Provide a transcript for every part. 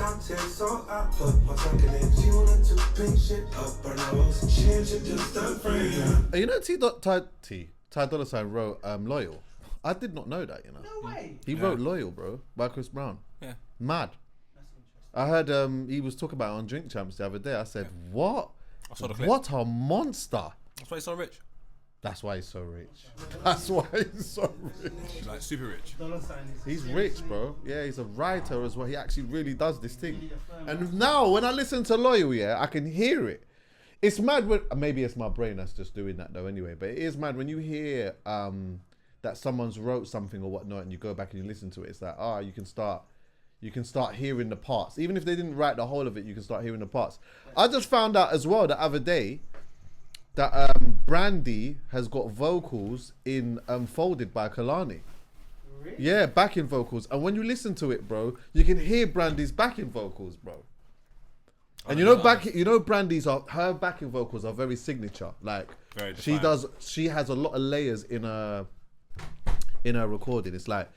Shots it, so I put my tuck in it. She wanted to paint shit up her nose. Change it just a friend. You know Ty Dolla $ign wrote Loyal. I did not know that, you know. No way. He wrote Loyal, bro, by Chris Brown. Yeah. Mad. That's interesting. I heard he was talking about it on Drink Champs the other day. I said, what? I saw the clip. What a monster. That's why he's so rich. That's why he's so rich. That's why he's so rich. He's like super rich. $ign is He's seriously- rich, bro. Yeah, he's a writer as well. He actually really does this thing. And now when I listen to Loyal, yeah, I can hear it. It's mad when, maybe it's my brain that's just doing that though anyway, but it is mad when you hear that someone's wrote something or whatnot and you go back and you listen to it. It's like, you can start hearing the parts. Even if they didn't write the whole of it, you can start hearing the parts. I just found out as well the other day that Brandy has got vocals in Folded by Kalani. Really? Yeah, backing vocals. And when you listen to it, bro, you can hear Brandy's backing vocals, bro. And Brandy's her backing vocals are very signature. Like Very she defined. she has a lot of layers in her recording. It's like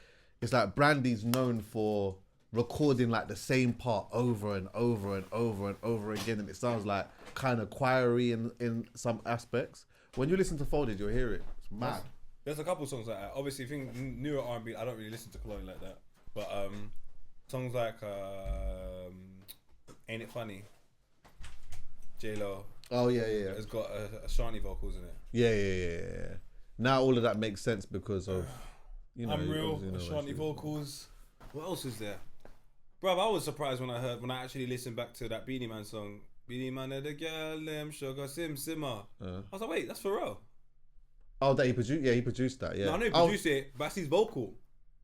Brandy's known for recording like the same part over and over and over and over again, and it sounds like kind of choiry in some aspects. When you listen to Folded, you'll hear it. It's mad. There's a couple songs like that. Obviously, I think newer R&B, I don't really listen to Kalani like that. But songs like Ain't It Funny, J-Lo, Oh yeah. has got Ashanti vocals in it. Yeah. Now all of that makes sense because of I'm Real, obviously, Ashanti vocals. What else is there? Bro, I was surprised when I actually listened back to that Beanie Man song. Beanie Man and the girl, them sugar simmer. I was like, wait, that's Pharrell. Oh, that he produced? Yeah, he produced that. Yeah. No, I know he produced it, but that's his vocal.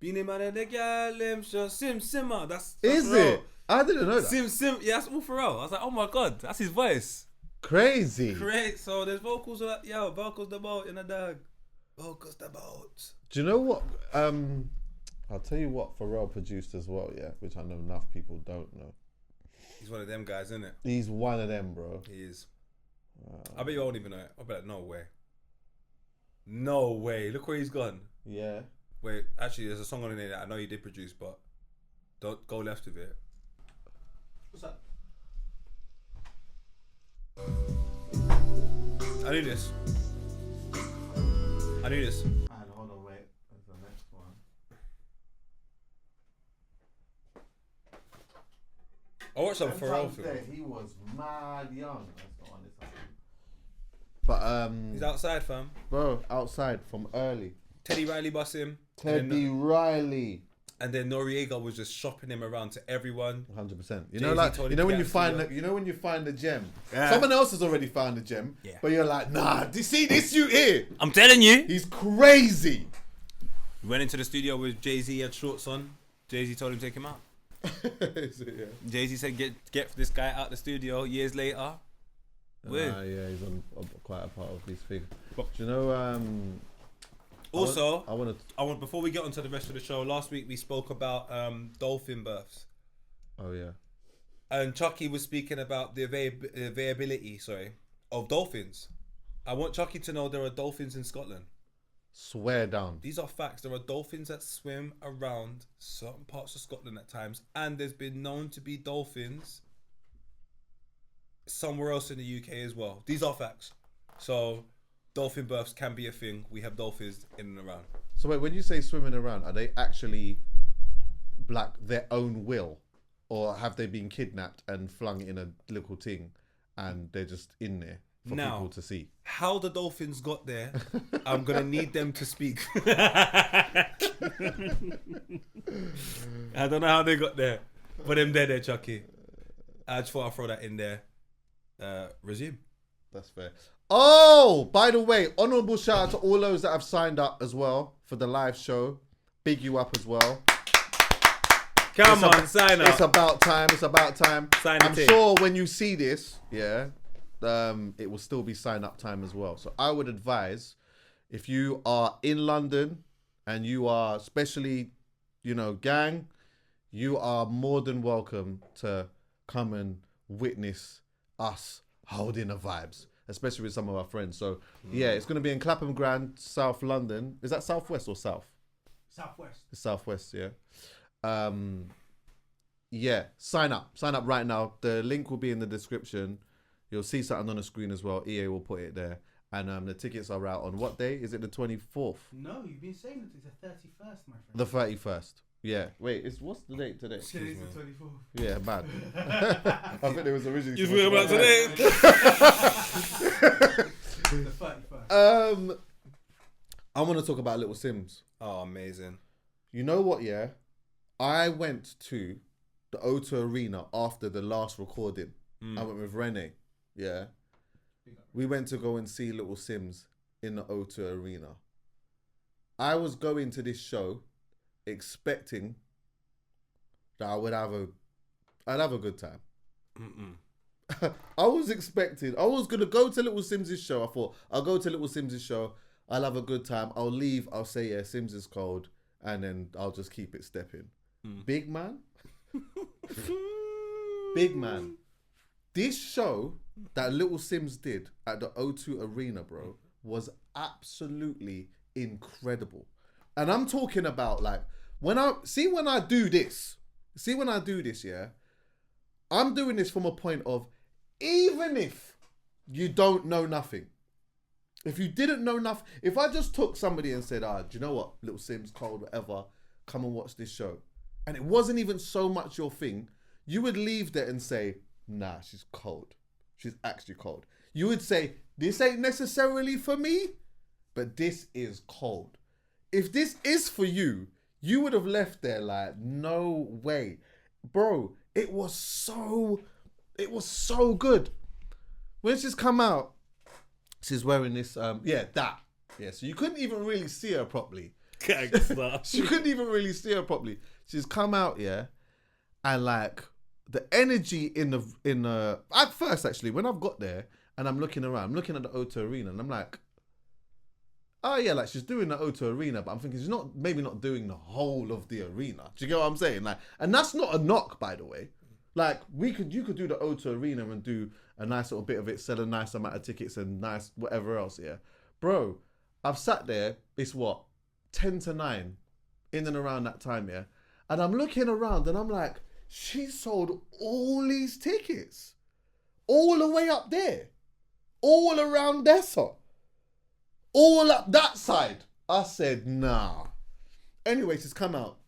Beanie Man and the girl, them sugar simmer. That's Is Pharrell. it? I didn't know that. Sim, yeah, that's all Pharrell. I was like, oh my god, that's his voice. Crazy. Great. So there's vocals like, vocals the boat in the dog. Vocals the boat. Do you know what? I'll tell you what Pharrell produced as well, yeah, which I know enough people don't know. He's one of them guys, isn't it? He's one of them, bro. He is. I bet you won't even know it. I bet no way. No way. Look where he's gone. Yeah. Wait, actually, there's a song on there that I know he did produce, but don't go left with it. What's that? I knew this. Hold on, wait. That's the next one. I watched some Pharrell film. He was mad young. That's not on this album. But He's outside, fam. bro, outside from early. Teddy Riley bust him. Teddy Riley. And then Noriega was just shopping him around to everyone. 100%. You Jay-Z know, like told you him know to when get you a find studio. when you find the gem. Yeah. Someone else has already found the gem. Yeah. But you're like, nah. Do you see this? You here? I'm telling you. He's crazy. Went into the studio with Jay-Z, had shorts on. Jay-Z told him to take him out. Is it, yeah. Jay-Z said, get this guy out the studio years later. Yeah, he's on quite a part of this thing. Do you know? Also, I want before we get onto the rest of the show, last week we spoke about dolphin births. Oh yeah. And Chuckie was speaking about the availability, of dolphins. I want Chuckie to know there are dolphins in Scotland. Swear down. These are facts. There are dolphins that swim around certain parts of Scotland at times, and there's been known to be dolphins somewhere else in the UK as well. These are facts. So dolphin births can be a thing. We have dolphins in and around. So wait, when you say swimming around, are they actually like their own will, or have they been kidnapped and flung in a little thing, and they're just in there for people to see? How the dolphins got there, I'm gonna need them to speak. I don't know how they got there, but them there, Chuckie. I just thought I'd throw that in there. Resume. That's fair. Oh, by the way, honourable shout out to all those that have signed up as well for the live show. Big you up as well. Come on, sign up. It's about time. Sign I'm it. sure when you see this, yeah, it will still be sign up time as well. So I would advise, if you are in London and you are especially, gang, you are more than welcome to come and witness us holding the vibes, especially with some of our friends. So yeah, it's going to be in Clapham Grand, South London. Is that Southwest or South? Southwest. It's Southwest, yeah. Yeah, sign up right now. The link will be in the description. You'll see something on the screen as well. EA will put it there. And the tickets are out on what day? Is it the 24th? No, you've been saying that it's the 31st, my friend. The 31st. Yeah. Wait, what's the date today? Today's the 24th. Yeah, bad. I think it was originally. You feel about today? The 31st. I want to talk about Little Sims. Oh, amazing. You know what? Yeah, I went to the O2 Arena after the last recording. I went with Rene. Yeah, we went to go and see Little Sims in the O2 Arena. I was going to this show expecting that I'd have a good time. I was gonna go to Little Sims' show. I thought I'll go to Little Sims' show. I'll have a good time. I'll leave. I'll say, yeah, Sims is cold, and then I'll just keep it stepping. Big man, big man. This show that Little Sims did at the O2 Arena, bro, was absolutely incredible. And I'm talking about like when I do this, yeah, I'm doing this from a point of even if you don't know nothing. If you didn't know nothing, if I just took somebody and said, do you know what, Little Sims, cold, whatever, come and watch this show. And it wasn't even so much your thing, you would leave there and say, nah, she's cold. She's actually cold. You would say, this ain't necessarily for me, but this is cold. If this is for you, you would have left there like, no way. Bro, it was so good. When she's come out, she's wearing this, so you couldn't even really see her properly. She couldn't even really see her properly. She's come out, yeah, and like the energy in the at first actually when I've got there and I'm looking around, I'm looking at the O2 Arena and I'm like, oh yeah, like she's doing the O2 Arena, but I'm thinking she's maybe not doing the whole of the arena. Do you get what I'm saying? Like, and that's not a knock, by the way. Like you could do the O2 Arena and do a nice little bit of it, sell a nice amount of tickets and nice whatever else, yeah. Bro, I've sat there, it's what, 10 to 9, in and around that time, yeah. And I'm looking around and I'm like, she sold all these tickets. All the way up there. All around Dessa. All up that side. I said, nah. Anyway, she's come out.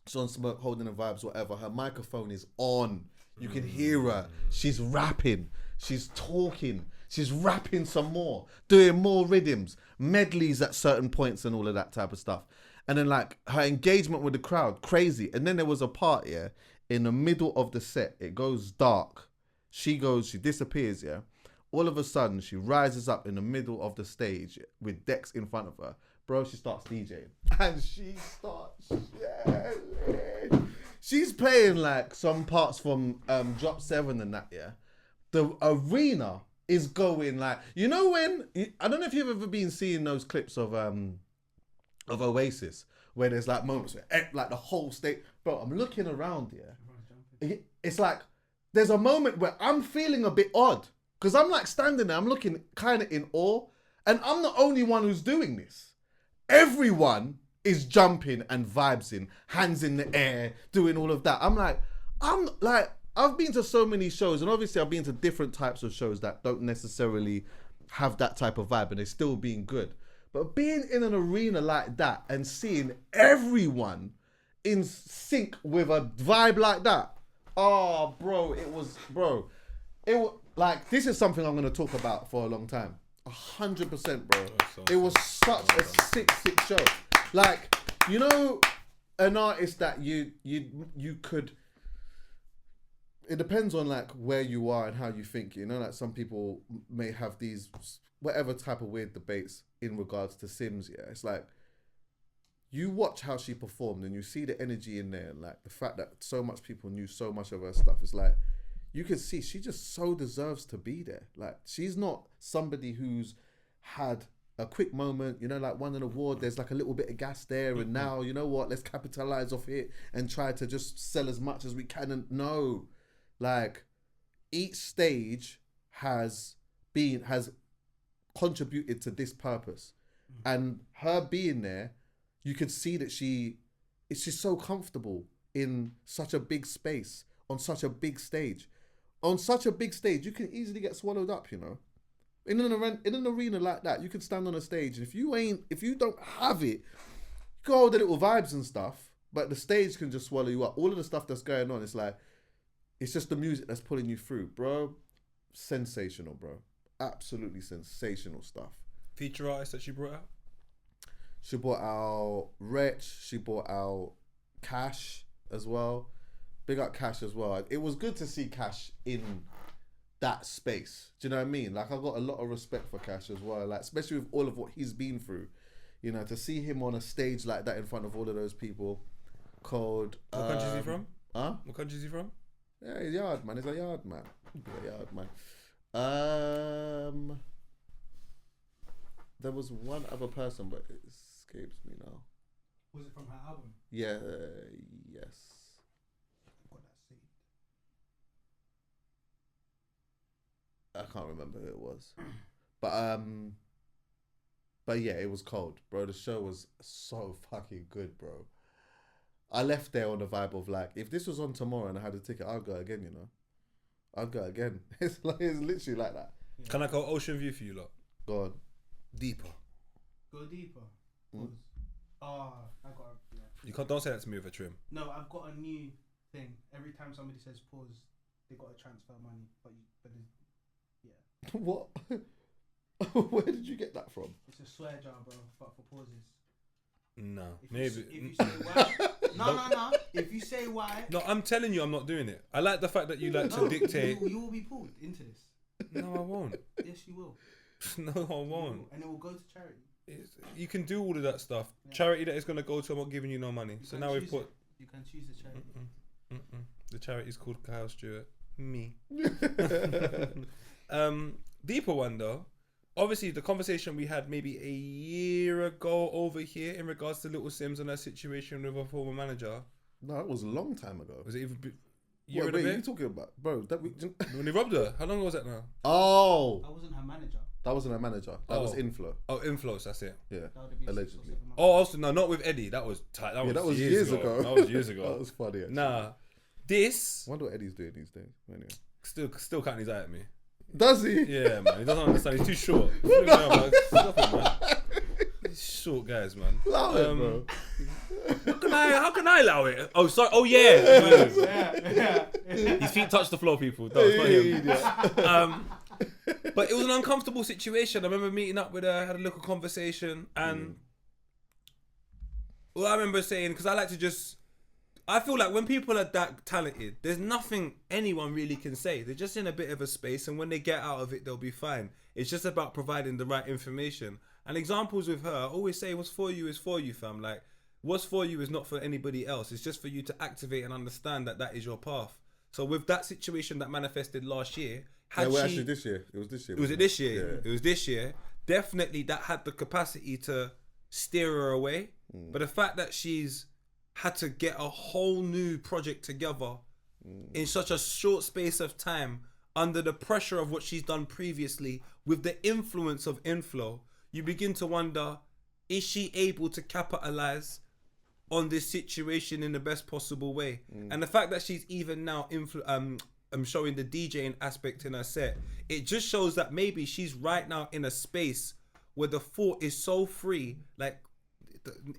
She's on Smoke, holding the vibes, whatever. Her microphone is on. You can hear her. She's rapping. She's talking. She's rapping some more. Doing more rhythms. Medleys at certain points and all of that type of stuff. And then like her engagement with the crowd, crazy. And then there was a part, yeah, in the middle of the set. It goes dark. She disappears, yeah. All of a sudden, she rises up in the middle of the stage with decks in front of her. Bro, she starts DJing. And she starts yelling. She's playing like some parts from Drop 7 and that, yeah. The arena is going like, you know when, I don't know if you've ever been seeing those clips of Oasis, where there's like moments where like the whole state, bro, I'm looking around here. It's like, there's a moment where I'm feeling a bit odd. Because I'm like standing there, I'm looking kind of in awe. And I'm the only one who's doing this. Everyone is jumping and vibesing, hands in the air, doing all of that. I've been to so many shows, and obviously I've been to different types of shows that don't necessarily have that type of vibe, and they're still being good. But being in an arena like that and seeing everyone in sync with a vibe like that, oh, bro, it was like, this is something I'm going to talk about for a long time. 100%, bro. It was such a sick show. Like, you know, an artist that you could, it depends on like where you are and how you think, you know, like some people may have these whatever type of weird debates in regards to Sims, yeah. It's like, you watch how she performed and you see the energy in there, and like the fact that so much people knew so much of her stuff. It's like, you can see she just so deserves to be there. Like, she's not somebody who's had a quick moment, you know, like won an award, there's like a little bit of gas there, and now, you know what, let's capitalize off it and try to just sell as much as we can. And no, like, each stage has contributed to this purpose. And her being there, you could see that she's so comfortable in such a big space, on such a big stage. On such a big stage, you can easily get swallowed up, you know. In an arena like that, you can stand on a stage, and if you don't have it, go with the little vibes and stuff, but the stage can just swallow you up. All of the stuff that's going on, it's like, it's just the music that's pulling you through, bro. Sensational, bro. Absolutely sensational stuff. Feature artists that she brought out? She brought out Wretch. She brought out Cash as well. Big up Cash as well. It was good to see Cash in that space. Do you know what I mean? Like, I got a lot of respect for Cash as well. Like, especially with all of what he's been through. You know, to see him on a stage like that in front of all of those people. Cold. What country is he from? Huh? What country is he from? Yeah, he's yard man. He's a yard man. He's a yard man. There was one other person, but it escapes me now. Was it from her album? Yeah, yes. I've got that saved. I can't remember who it was. But yeah, it was cold, bro. The show was so fucking good, bro. I left there on the vibe of like, if this was on tomorrow and I had a ticket, I'd go again, you know. I'd go again. It's literally like that. Yeah. Can I go Ocean View for you lot? Go on. Deeper. Go deeper. Mm. Oh, I got. Yeah. You can't. Don't say that to me with a trim. No, I've got a new thing. Every time somebody says pause, they got to transfer money. But yeah, What? Where did you get that from? it's a swear jar, bro. But for pauses. No, If maybe. You say why, no. If you say why, No, I'm telling you, I'm not doing it. I like the fact that you like to dictate. you will be pulled into this. No, I won't. Yes, you will. No, I You won't. will. And it will go to charity. You can do all of that stuff. Yeah. Charity that is going to go to, I'm not giving you no money. You So can now we've choose put. it. You can choose the charity. The charity is called Kyle Stewart. Me. Deeper one though. Obviously, the conversation we had maybe a year ago over here in regards to Little Sims and her situation with her former manager. No, it was a long time ago. Was it even year Wait, and a you bit? talking about, bro? When he robbed her? How long was that now? Oh, I wasn't her manager. that wasn't a manager. That was Inflow. Oh, Inflows, that's it. Yeah, That would have been allegedly. 6 or 7 months. Oh, also, no, not with Eddie. That was tight. That was years ago. That was years ago. That was funny. Actually. Nah. This I wonder what Eddie's doing these days. Anyway. still cutting his eye at me. Does he? Yeah, man. He doesn't understand. He's too short. Stop it, man. These short guys, man. Allow it, bro. How can I allow it? Oh, sorry. Oh, yeah. Yeah. His feet touch the floor, people. No, it's not him. But it was an uncomfortable situation. I remember meeting up with her, had a little conversation, and well, I remember saying, because I feel like when people are that talented, there's nothing anyone really can say. They're just in a bit of a space, and when they get out of it, they'll be fine. It's just about providing the right information. And examples with her, I always say, what's for you is for you, fam. Like, what's for you is not for anybody else. It's just for you to activate and understand that that is your path. So with that situation that manifested last year, Actually, this year. It was this year. Was it this year? Yeah. It was this year. Definitely that had the capacity to steer her away. But the fact that she's had to get a whole new project together in such a short space of time under the pressure of what she's done previously with the influence of Inflow, you begin to wonder, is she able to capitalize on this situation in the best possible way? And the fact that she's even now showing the DJing aspect in her set, it just shows that maybe she's right now in a space where the thought is so free, like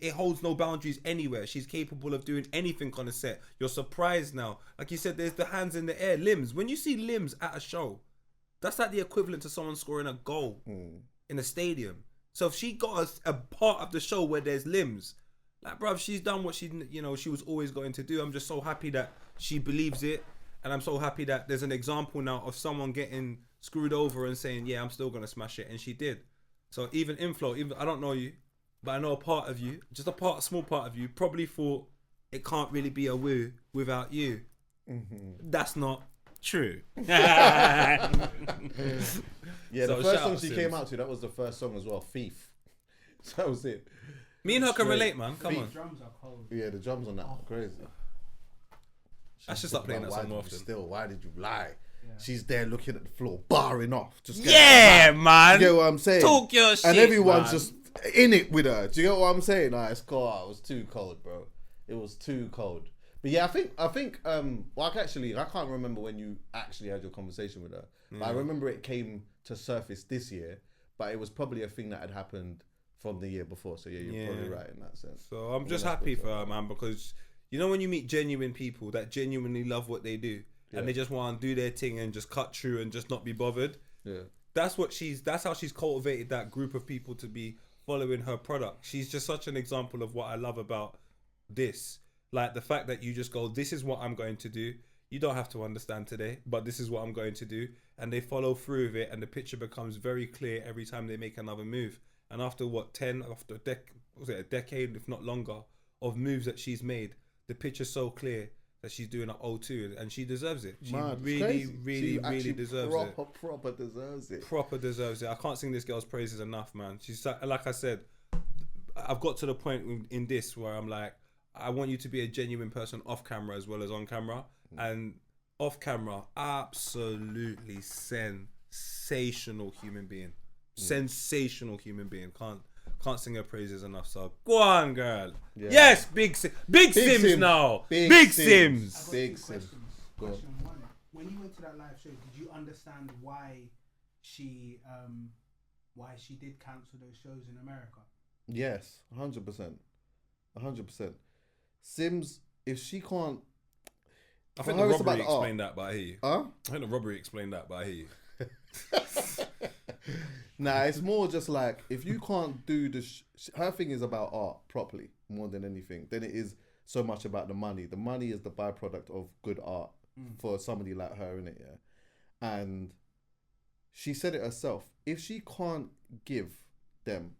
it holds no boundaries anywhere. She's capable of doing anything on a set. You're surprised now. Like you said, there's the hands in the air, limbs. When you see limbs at a show, that's like the equivalent to someone scoring a goal in a stadium. So if she got a part of the show where there's limbs, like, bruv, she's done what she was always going to do. I'm just so happy that she believes it. And I'm so happy that there's an example now of someone getting screwed over and saying, yeah, I'm still going to smash it. And she did. So even Inflow, I don't know you, but I know a part of you, just a small part of you, probably thought it can't really be a woo without you. That's not true. Yeah, So the first shout song out she Sims. came out to, that was the first song as well, Thief. So that was it. Me and her can Straight. relate, man. Come on. Drums are cold. Yeah, the drums on that are crazy. I should start playing that song more often. Still, why did you lie? Yeah. She's there looking at the floor, barring off. Just Yeah, man. You get what I'm saying? Talk your shit, and everyone's man. just in it with her. Do you get what I'm saying? Nah, it's cold. It was too cold, bro. It was too cold. But yeah, I think well, I can't remember when you actually had your conversation with her. But I remember it came to surface this year, but it was probably a thing that had happened from the year before. So yeah, you're probably right in that sense. So I'm just happy for her, man, because you know when you meet genuine people that genuinely love what they do and they just want to do their thing and just cut through and just not be bothered. Yeah. That's how she's cultivated that group of people to be following her product. She's just such an example of what I love about this. Like the fact that you just go, this is what I'm going to do. You don't have to understand today, but this is what I'm going to do. And they follow through with it, and the picture becomes very clear every time they make another move. And after a decade, if not longer, of moves that she's made, the picture's so clear that she's doing up O2, and she deserves it. She really deserves it. Proper deserves it. Proper deserves it. I can't sing this girl's praises enough, man. She's like I said, I've got to the point in this where I'm like, I want you to be a genuine person off camera as well as on camera. And off camera, absolutely sensational human being. Sensational human being. Can't sing her praises enough. So go on, girl. Yeah. Yes, big Sims now. Big Sims. Big Sims. Question one. When you went to that live show, did you understand why she did cancel those shows in America? Yes, 100%. 100%. Sims, if she can't... I think the robbery explained that, but I hear you. Huh? I think the robbery explained that, but I hear you. Nah, it's more just like, if you can't do her thing is about art properly more than anything, then it is so much about the money. The money is the byproduct of good art for somebody like her, innit? Yeah. And she said it herself. If she can't give them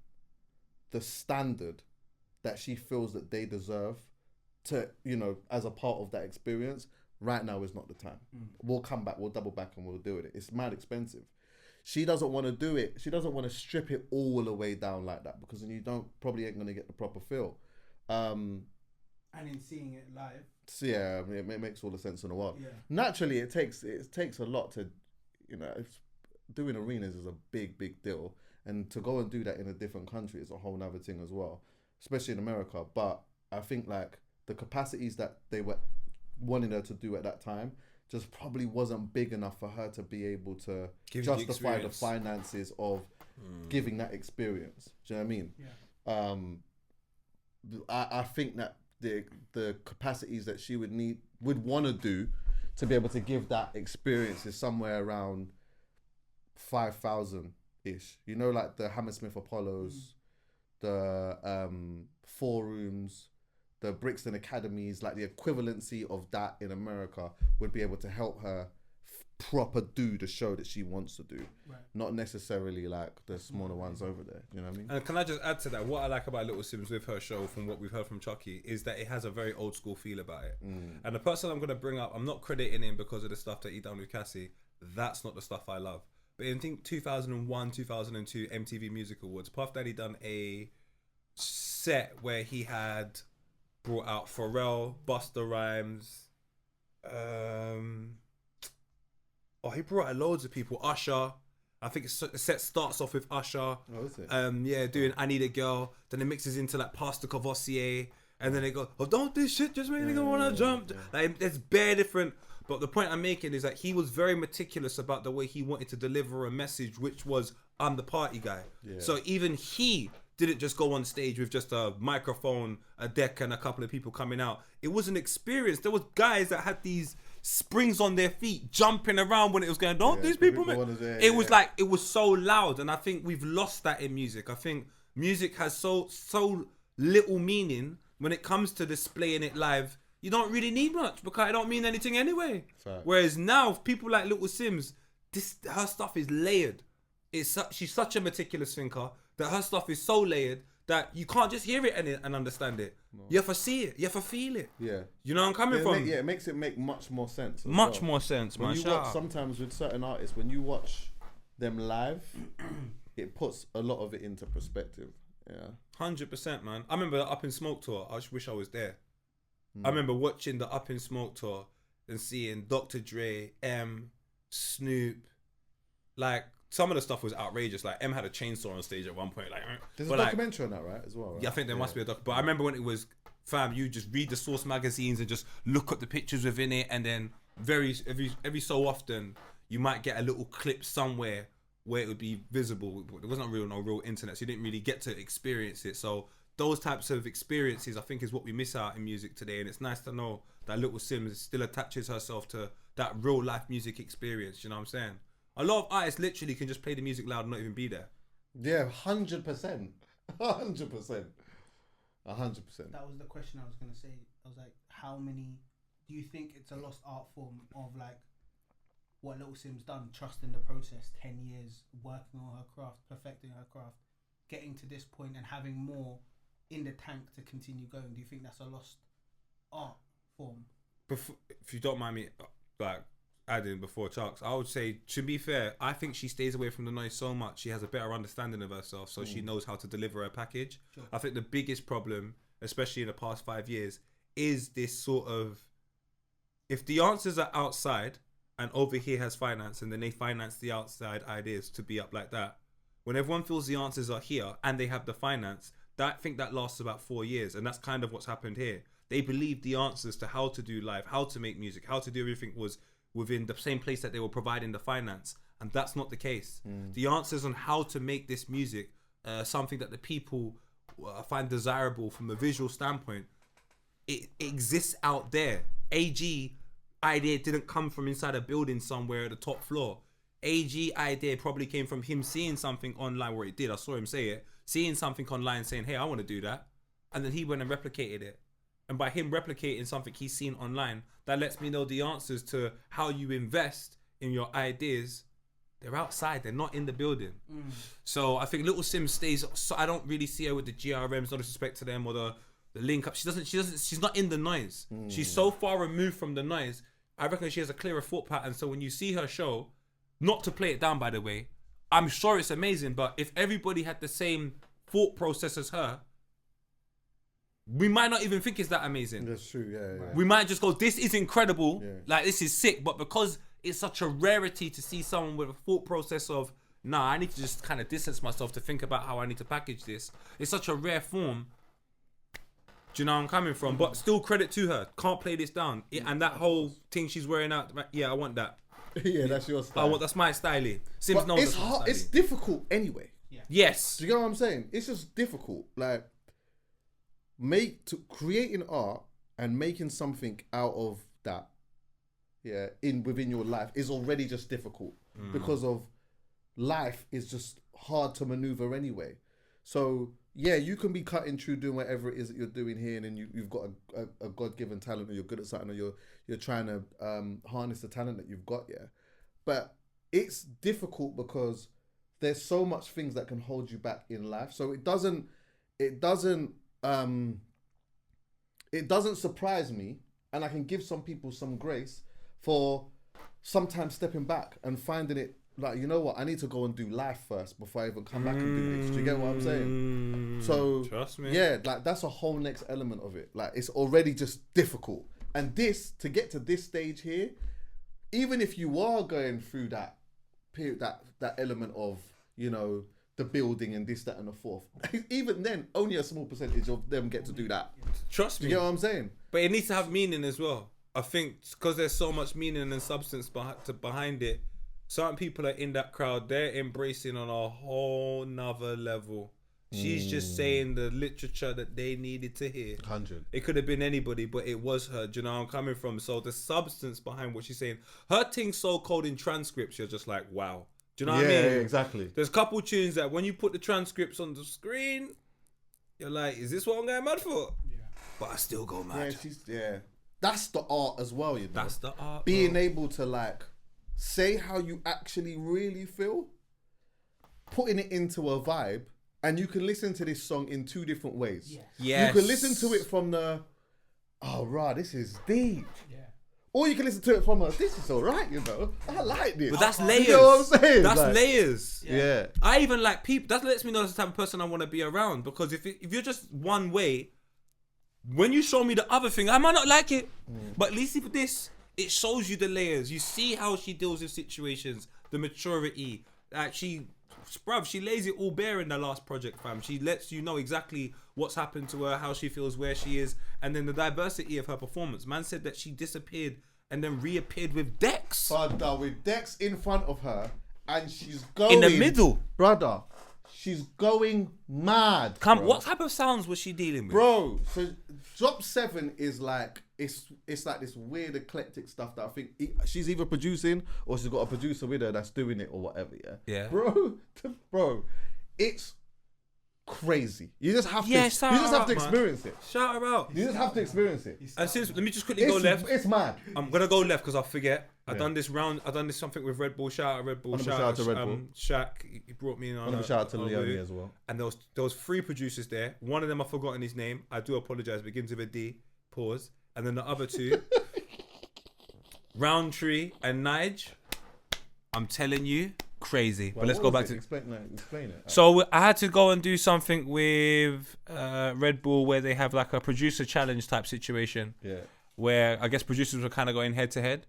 the standard that she feels that they deserve to, as a part of that experience, right now is not the time. We'll come back, we'll double back, and we'll do it. It's mad expensive. She doesn't want to do it. She doesn't want to strip it all the way down like that, because then you probably ain't going to get the proper feel. And in seeing it live. So yeah, it makes all the sense in the world. Yeah. Naturally, it takes a lot to, doing arenas is a big deal. And to go and do that in a different country is a whole nother thing as well, especially in America. But I think like the capacities that they were wanting her to do at that time just probably wasn't big enough for her to be able to justify the finances of giving that experience. Do you know what I mean? Yeah. I think that the capacities that she would want to do to be able to give that experience is somewhere around 5,000 ish. Like the Hammersmith Apollos, the Forums, the Brixton Academies, like the equivalency of that in America would be able to help her proper do the show that she wants to do, not necessarily like the smaller ones over there. You know what I mean? And can I just add to that? What I like about Little Sims with her show, from what we've heard from Chuckie, is that it has a very old school feel about it. And the person I'm going to bring up, I'm not crediting him because of the stuff that he done with Cassie. That's not the stuff I love. But in 2001, 2002 MTV Music Awards, Puff Daddy done a set where he had brought out Pharrell, Busta Rhymes, he brought out loads of people. Usher. I think the set starts off with Usher. Oh, is it? Doing I Need a Girl. Then it mixes into like Pastor Cavossier. And then they go, oh, don't this shit just make nigga wanna jump. Yeah. Like, it's bare different. But the point I'm making is that he was very meticulous about the way he wanted to deliver a message, which was, I'm the party guy. Yeah. So even he didn't just go on stage with just a microphone, a deck, and a couple of people coming out. It was an experience. There was guys that had these springs on their feet, jumping around when it was going, don't these people, man? It was like, it was so loud. And I think we've lost that in music. I think music has so little meaning when it comes to displaying it live. You don't really need much because it don't mean anything anyway. Fact. Whereas now, people like Little Sims, her stuff is layered. She's such a meticulous thinker that her stuff is so layered that you can't just hear it and understand it. No. You have to see it. You have to feel it. Yeah. You know where I'm coming from? It makes it make much more sense. Much more sense, man. When you watch, sometimes with certain artists, when you watch them live, it puts a lot of it into perspective. Yeah. 100%, man. I remember the Up in Smoke tour. I just wish I was there. I remember watching the Up in Smoke tour and seeing Dr. Dre, M, Snoop. Like, some of the stuff was outrageous. Like, M had a chainsaw on stage at one point. Like, there's a documentary on that, right? As well, right? Yeah, I think there must be a doc. But I remember when it was fam, you just read the source magazines and just look at the pictures within it, and then every so often you might get a little clip somewhere where it would be visible. There wasn't no real internet, so you didn't really get to experience it. So those types of experiences, I think, is what we miss out in music today. And it's nice to know that Little Sims still attaches herself to that real life music experience. You know what I'm saying? A lot of artists literally can just play the music loud and not even be there. Yeah, 100%. 100%. 100%. That was the question I was gonna say. I was like, how many? Do you think it's a lost art form of like what Little Sim's done, trusting the process, 10 years working on her craft, perfecting her craft, getting to this point and having more in the tank to continue going? Do you think that's a lost art form? If you don't mind me, like, adding before Chucks, I would say, to be fair, I think she stays away from the noise so much. She has a better understanding of herself, so she knows how to deliver her package. Sure. I think the biggest problem, especially in the past 5 years, is this sort of, if the answers are outside and over here has finance, and then they finance the outside ideas to be up like that, when everyone feels the answers are here and they have the finance, I think that lasts about 4 years. And that's kind of what's happened here. They believed the answers to how to do live, how to make music, how to do everything was within the same place that they were providing the finance. And that's not the case. The answers on how to make this music something that the people find desirable from a visual standpoint, it exists out there. AG idea didn't come from inside a building somewhere at the top floor. AG idea probably came from him seeing something online, where it did. I saw him say it, seeing something online saying, hey, I want to do that. And then he went and replicated it. And by him replicating something he's seen online, that lets me know the answers to how you invest in your ideas. They're outside, they're not in the building. So I think Little Sim stays, so I don't really see her with the GRMs, no disrespect to them, or the link up. She's not in the noise. She's so far removed from the noise. I reckon she has a clearer thought pattern. So when you see her show, not to play it down, by the way, I'm sure it's amazing, but if everybody had the same thought process as her, we might not even think it's that amazing. That's true, yeah. We might just go, this is incredible, Yeah. like this is sick, but because it's such a rarity to see someone with a thought process of, nah, I need to just kind of distance myself to think about how I need to package this. It's such a rare form. Do you know where I'm coming from? But still credit to her. Can't play this down. And that whole thing she's wearing out, yeah, I want that. Yeah, that's your style. That's my style. Sims But knows it's that's my hard. style. It's difficult anyway. Yes. Do you get what I'm saying? It's just difficult. Like, creating art and making something out of that, yeah, within your life is already just difficult because of life is just hard to maneuver anyway. So yeah, you can be cutting through doing whatever it is that you're doing here, and then you've got a God-given talent, or you're good at something, or you're trying to harness the talent that you've got, yeah. But it's difficult because there's so much things that can hold you back in life. So it doesn't surprise me, and I can give some people some grace for sometimes stepping back and finding it like, you know what, I need to go and do life first before I even come back and do this. Do you get what I'm saying? So trust me. Yeah, like that's a whole next element of it. Like, it's already just difficult. And to get to this stage here, even if you are going through that period, that element of, you know, the building and this, that, and the fourth, even then, only a small percentage of them get to do that. Trust Do me. you get what I'm saying? But it needs to have meaning as well. I think because there's so much meaning and substance behind it, certain people are in that crowd, they're embracing on a whole nother level. She's just saying the literature that they needed to hear. 100. It could have been anybody, but it was her. Do you know where I'm coming from? So the substance behind what she's saying, her thing's so cold in transcripts, you're just like, wow. Do you know what I mean? Yeah, exactly. There's a couple tunes that when you put the transcripts on the screen, you're like, is this what I'm going mad for? Yeah. But I still go mad. Yeah. That's the art as well, you know. That's the art. Being able to, like, say how you actually really feel, putting it into a vibe, and you can listen to this song in two different ways. Yes. You can listen to it from the, oh, rah, this is deep. Yeah. Or you can listen to it from a, this is all right, you know. I like this. But that's layers. You know what I'm saying? That's like, layers. Yeah. I even like people. That lets me know that's the type of person I want to be around. Because if you're just one way, when you show me the other thing, I might not like it. But at least for this, it shows you the layers. You see how she deals with situations, the maturity. Like bruv, she lays it all bare in the last project, fam. She lets you know exactly what's happened to her, how she feels, where she is, and then the diversity of her performance. Man said that she disappeared and then reappeared with Dex Brother, with Dex in front of her, and she's going in the middle. Brother, she's going mad. Come, bro. what type of sounds was she dealing with? Bro, so Drop 7 is like it's like this weird eclectic stuff that I think she's either producing or she's got a producer with her that's doing it or whatever. Yeah. Bro, it's crazy. You just have to experience it. Shout her out. You just have to experience it. And since let me just quickly go left. It's mad. I'm gonna go left because I forget. I done this something with Red Bull. Shout out Red Bull. Shout out to Red Bull. Shaq, he brought me in on. Shout out to Leone as well. And there was 3 producers there. One of them I've forgotten his name. I do apologize. Begins with a D. Pause. And then the other 2, Roundtree and Nige. I'm telling you, crazy. But let's go back to explain it. So I had to go and do something with Red Bull where they have like a producer challenge type situation. Yeah. Where I guess producers were kind of going head to head,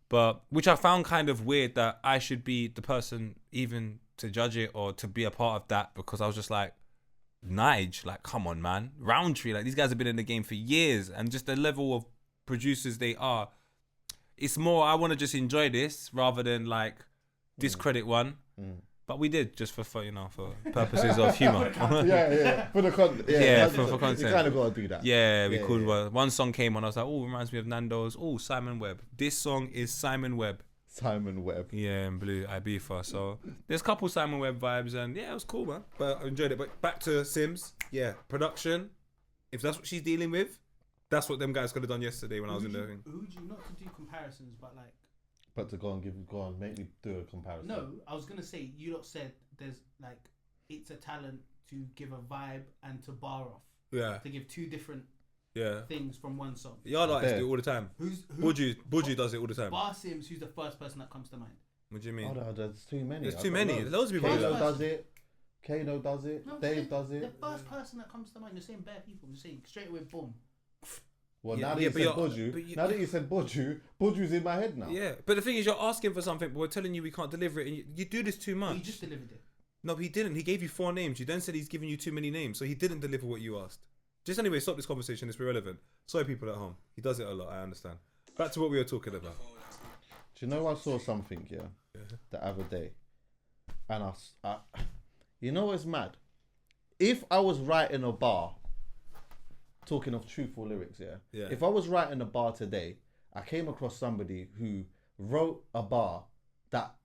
but which I found kind of weird that I should be the person even to judge it or to be a part of that, because I was just like, Nige, like, come on, man. Roundtree, like, these guys have been in the game for years, and just the level of producers they are, it's more, I want to just enjoy this rather than, like, discredit one. But we did, just for purposes of humour. For the content. For content. You kind of got to do that. Yeah, we could. Well, one song came on, I was like, oh, reminds me of Nando's. Oh, Simon Webb. This song is Simon Webb. Simon Webb. Yeah, in Blue, Ibiza. So there's a couple Simon Webb vibes, and yeah, it was cool, man. But I enjoyed it. But back to Sims. Yeah, production. If that's what she's dealing with, that's what them guys could have done yesterday when I was in the thing. Who would you, not to do comparisons, but like... But to go on, make me do a comparison. No, I was going to say, you lot said there's like, it's a talent to give a vibe and to bar off. Yeah. To give 2 different things from one song. Y'all artists do it all the time. Buju does it all the time. Bar Sims, who's the first person that comes to mind? What do you mean? Oh, no, there's too many. There's too many. Loads of people. Kano does it. Kano does it. No, Dave does it. The first person that comes to mind, you're saying bare people. You're saying straight away, boom. Well, now that you said Buju, Buju's in my head now. Yeah, but the thing is, you're asking for something, but we're telling you we can't deliver it, and you do this too much. Well, you just delivered it. No, he didn't. He gave you 4 names. You then said he's giving you too many names, so he didn't deliver what you asked. Just anyway, stop this conversation. It's irrelevant. Sorry, people at home. He does it a lot. I understand. Back to what we were talking about. Do you know I saw something the other day, and I you know what's mad? If I was writing a bar, talking of truthful lyrics, if I was writing a bar today, I came across somebody who wrote a bar that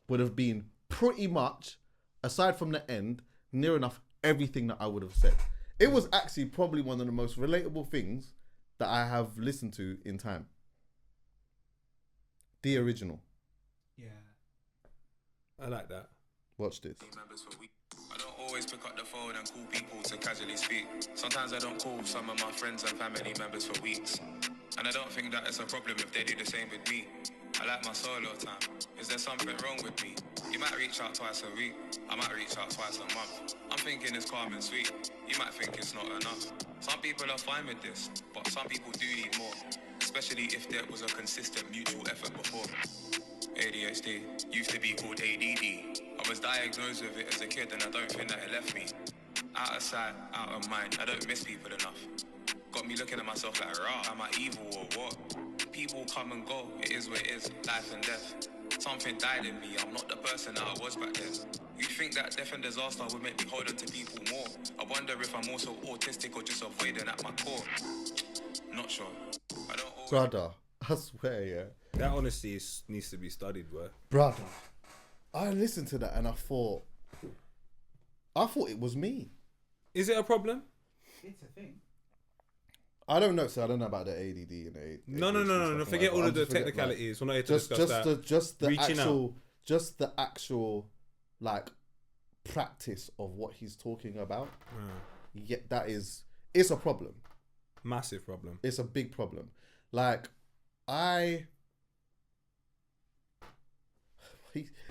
would have been pretty much, aside from the end, near enough everything that I would have said. It was actually probably one of the most relatable things that I have listened to in time. The original. Yeah. I like that. Watch this. I don't always pick up the phone and call people to casually speak. Sometimes I don't call some of my friends and family members for weeks. And I don't think that it's a problem if they do the same with me. I like my solo time. Is there something wrong with me? You might reach out twice a week. I might reach out twice a month. I'm thinking it's calm and sweet. You might think it's not enough. Some people are fine with this, but some people do need more. Especially if there was a consistent mutual effort before. ADHD used to be called ADD. I was diagnosed with it as a kid and I don't think that it left me. Out of sight, out of mind, I don't miss people enough. Got me looking at myself like, rah, am I evil or what? People come and go, it is what it is, life and death. Something died in me, I'm not the person that I was back then. You think that death and disaster would make me hold on to people more? I wonder if I'm also autistic or just avoiding at my core. Not sure. I don't always... Brother, I swear, That honestly needs to be studied, bro. Brother, I listened to that and I thought it was me. Is it a problem? It's a thing. I don't know, so I don't know about the ADD and the No. Forget all of the technicalities. We're not here to discuss that. Just the actual like practice of what he's talking about. Yeah, it's a problem. Massive problem. It's a big problem. Like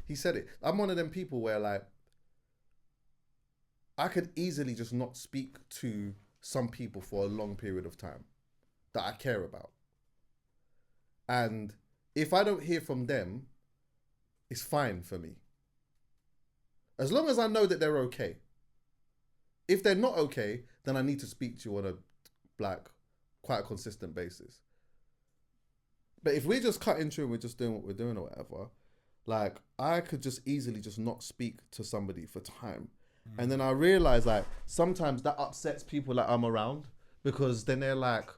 he said it. I'm one of them people where like I could easily just not speak to some people for a long period of time that I care about. And if I don't hear from them, it's fine for me. As long as I know that they're okay. If they're not okay, then I need to speak to you on a quite a consistent basis. But if we're just cutting through and we're just doing what we're doing or whatever, like I could just easily just not speak to somebody for time. And then I realize like sometimes that upsets people that I'm around because then they're like,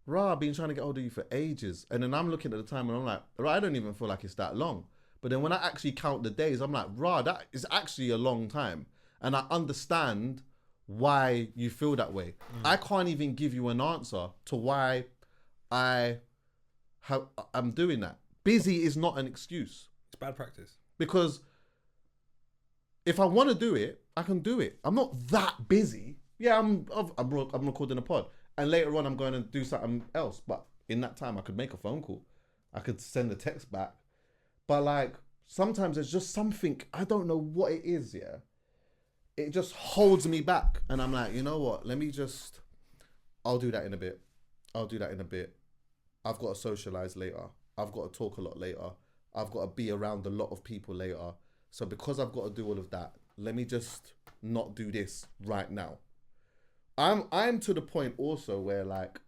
rah, I've been trying to get hold of you for ages. And then I'm looking at the time and I'm like, rah, I don't even feel like it's that long. But then when I actually count the days, I'm like, rah, that is actually a long time. And I understand why you feel that way. I can't even give you an answer to why I'm doing that. Busy is not an excuse. It's bad practice. Because if I want to do it, I can do it. I'm not that busy. Yeah, I'm recording a pod. And later on, I'm going to do something else. But in that time, I could make a phone call. I could send a text back. But like, sometimes there's just something, I don't know what it is, yeah. It just holds me back. And I'm like, you know what? I'll do that in a bit. I've got to socialize later. I've got to talk a lot later. I've got to be around a lot of people later. So because I've got to do all of that, let me just not do this right now. I'm to the point also where like,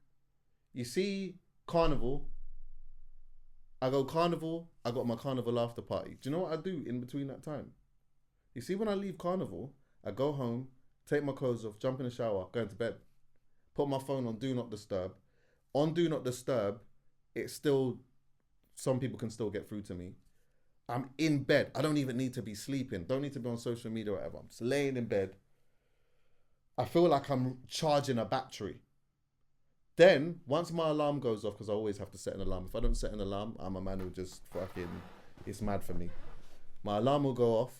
you see Carnival, I go Carnival, I got my Carnival after party. Do you know what I do in between that time? You see when I leave Carnival, I go home, take my clothes off, jump in the shower, go into bed, put my phone on Do Not Disturb. On Do Not Disturb, it's still, some people can still get through to me. I'm in bed. I don't even need to be sleeping. Don't need to be on social media or whatever. I'm just laying in bed. I feel like I'm charging a battery. Then, once my alarm goes off, because I always have to set an alarm. If I don't set an alarm, I'm a man who just fucking, it's mad for me. My alarm will go off.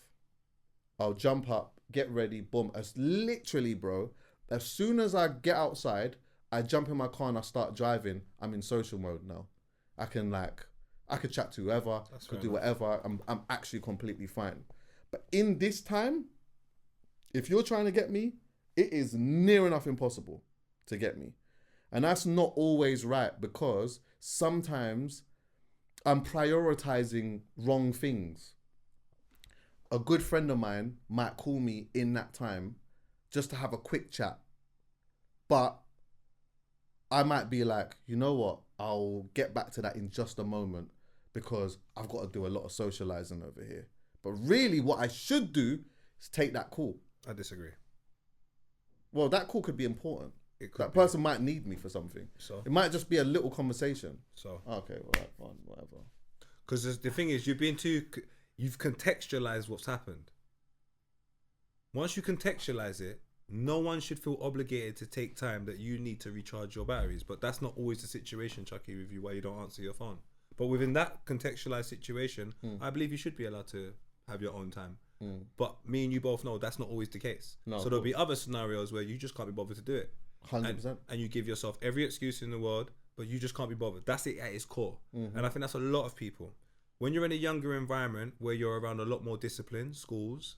I'll jump up, get ready, boom. As literally, bro, as soon as I get outside, I jump in my car and I start driving. I'm in social mode now. I could chat to whoever, could do whatever. I'm actually completely fine. But in this time, if you're trying to get me, it is near enough impossible to get me. And that's not always right because sometimes I'm prioritizing wrong things. A good friend of mine might call me in that time just to have a quick chat. But I might be like, you know what? I'll get back to that in just a moment because I've got to do a lot of socializing over here. But really what I should do is take that call. I disagree. Well, that call could be important. That Be. person might need me for something. So it might just be a little conversation. So okay, well, right, fine, whatever. Because the thing is, you've contextualized what's happened. Once you contextualize it, no one should feel obligated to take time that you need to recharge your batteries. But that's not always the situation, Chuckie, with you, why you don't answer your phone. But within that contextualized situation, I believe you should be allowed to have your own time. But me and you both know that's not always the case. No, so there'll be other scenarios where you just can't be bothered to do it. 100%. And you give yourself every excuse in the world, but you just can't be bothered. That's it at its core. And I think that's a lot of people. When you're in a younger environment where you're around a lot more discipline, schools,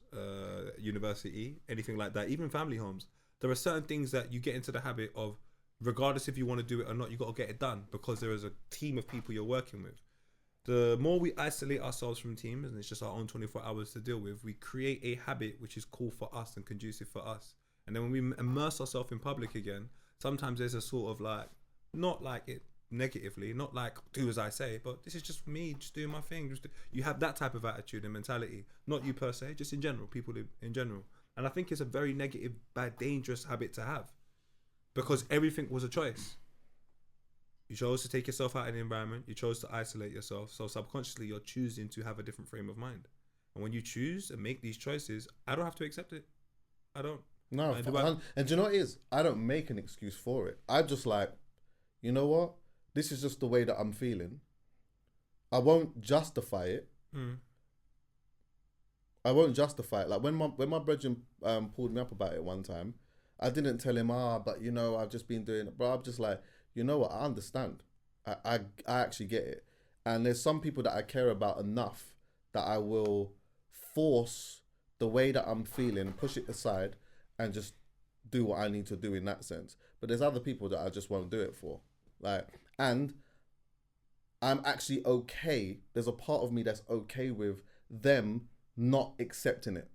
university, anything like that, even family homes, there are certain things that you get into the habit of, regardless if you want to do it or not, you got to get it done because there is a team of people you're working with. The more we isolate ourselves from teams, and it's just our own 24 hours to deal with, we create a habit which is cool for us and conducive for us. And then when we immerse ourselves in public again, sometimes there's a sort of like, not like it negatively, not like do as I say, but this is just me just doing my thing. You have that type of attitude and mentality, not you per se, just in general, people in general. And I think it's a very negative, bad, dangerous habit to have because everything was a choice. You chose to take yourself out of the environment. You chose to isolate yourself. So subconsciously, you're choosing to have a different frame of mind. And when you choose and make these choices, I don't have to accept it. I don't. No, and do you know what it is? I don't make an excuse for it. I just like, you know what? This is just the way that I'm feeling. I won't justify it. I won't justify it. Like when my brethren pulled me up about it one time, I didn't tell him, but you know, I've just been doing it. But I'm just like, you know what? I understand. I actually get it. And there's some people that I care about enough that I will force the way that I'm feeling, push it aside, and just do what I need to do in that sense. But there's other people that I just won't do it for. Like, and I'm actually okay. There's a part of me that's okay with them not accepting it.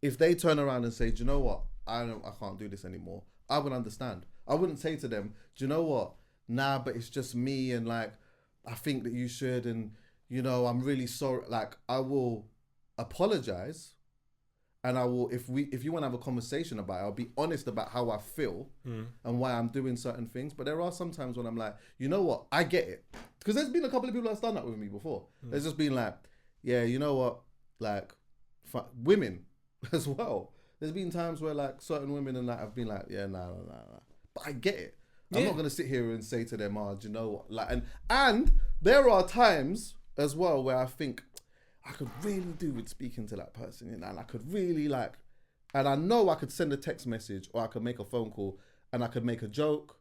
If they turn around and say, do you know what? I can't do this anymore. I would understand. I wouldn't say to them, do you know what? Nah, but it's just me, and like, I think that you should, and you know, I'm really sorry. Like, I will apologize, and I will, if you want to have a conversation about it, I'll be honest about how I feel and why I'm doing certain things. But there are some times when I'm like, you know what? I get it. Because there's been a couple of people that's done that with me before. There's just been like, yeah, you know what? Like, women as well. There's been times where like certain women and that have been like, yeah, nah. But I get it. I'm not gonna sit here and say to them, oh, do you know what? Like, and there are times as well where I think I could really do with speaking to that person, you know, and I could really like, and I know I could send a text message, or I could make a phone call, and I could make a joke,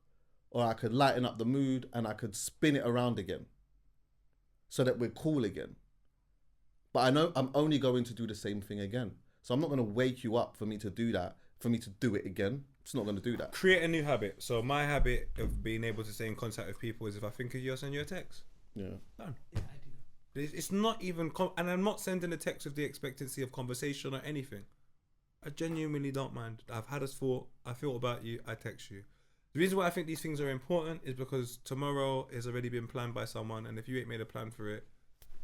or I could lighten up the mood, and I could spin it around again so that we're cool again. But I know I'm only going to do the same thing again. So I'm not going to wake you up for me to do that, for me to do it again. It's not going to do that. Create a new habit. So my habit of being able to stay in contact with people is if I think of you, I'll send you a text. Yeah. Done. Yeah, I do. It's not even, and I'm not sending a text with the expectancy of conversation or anything. I genuinely don't mind. I've had a thought. I thought about you. I text you. The reason why I think these things are important is because tomorrow has already been planned by someone, and if you ain't made a plan for it,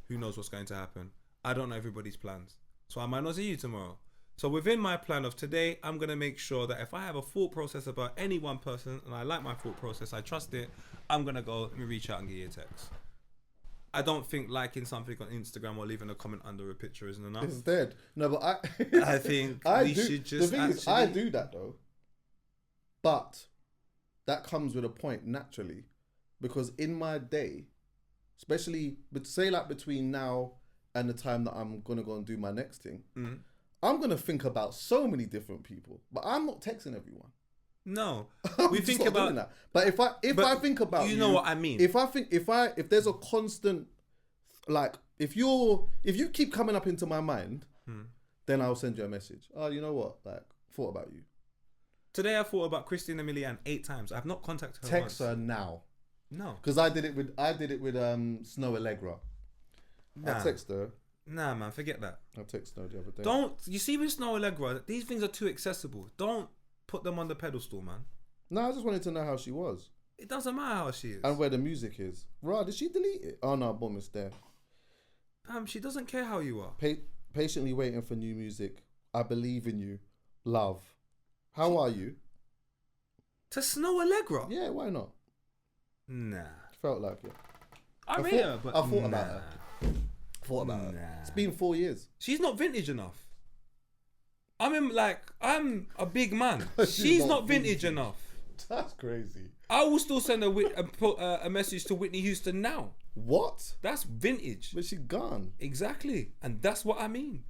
who knows what's going to happen? I don't know everybody's plans, so I might not see you tomorrow. So within my plan of today, I'm going to make sure that if I have a thought process about any one person and I like my thought process, I trust it, I'm going to go, let me reach out and give you a text. I don't think liking something on Instagram or leaving a comment under a picture isn't enough. It's dead. No, but I think we should just the thing is, I do that though. But that comes with a point naturally. Because in my day, especially, but say like between now and the time that I'm going to go and do my next thing, I'm going to think about so many different people. But I'm not texting everyone. No, we think about that. But if I think about you know what I mean. If there's a constant, like if you keep coming up into my mind, then I'll send you a message. Oh, you know what? Like, thought about you. Today I thought about Christina Milian 8 times. I've not contacted her. Text her now. No, because I did it with Snow Allegra. Nah. I text her. Nah, man, forget that. I text her the other day. Don't you see with Snow Allegra? These things are too accessible. Don't put them on the pedestal, man. No, I just wanted to know how she was. It doesn't matter how she is. And where the music is. Right, did she delete it? Oh no, boom, it's there. She doesn't care how you are. Patiently waiting for new music. I believe in you. Love. How are you? To Snow Allegra? Yeah, why not? Nah. Felt like it. I rate her, but I thought about her. Thought about her. It's been 4 years. She's not vintage enough. I'm a big man. She's not vintage enough. That's crazy. I will still send a message to Whitney Houston now. What? That's vintage. But she's gone. Exactly. And that's what I mean.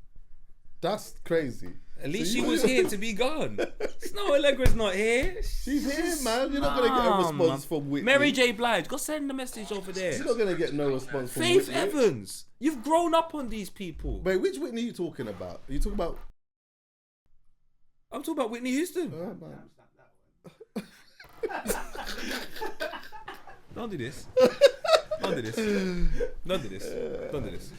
That's crazy. At least she was here to be gone. Snow Allegra's not here. She's here, man. You're not going to get a response from Whitney. Mary J. Blige, go send a message over there. You're not going to get no response from Faith Whitney. Evans. You've grown up on these people. Wait, which Whitney are you talking about? Are you talking about... I'm talking about Whitney Houston. Man. Don't do this. Don't do this. Don't do this. Don't do this.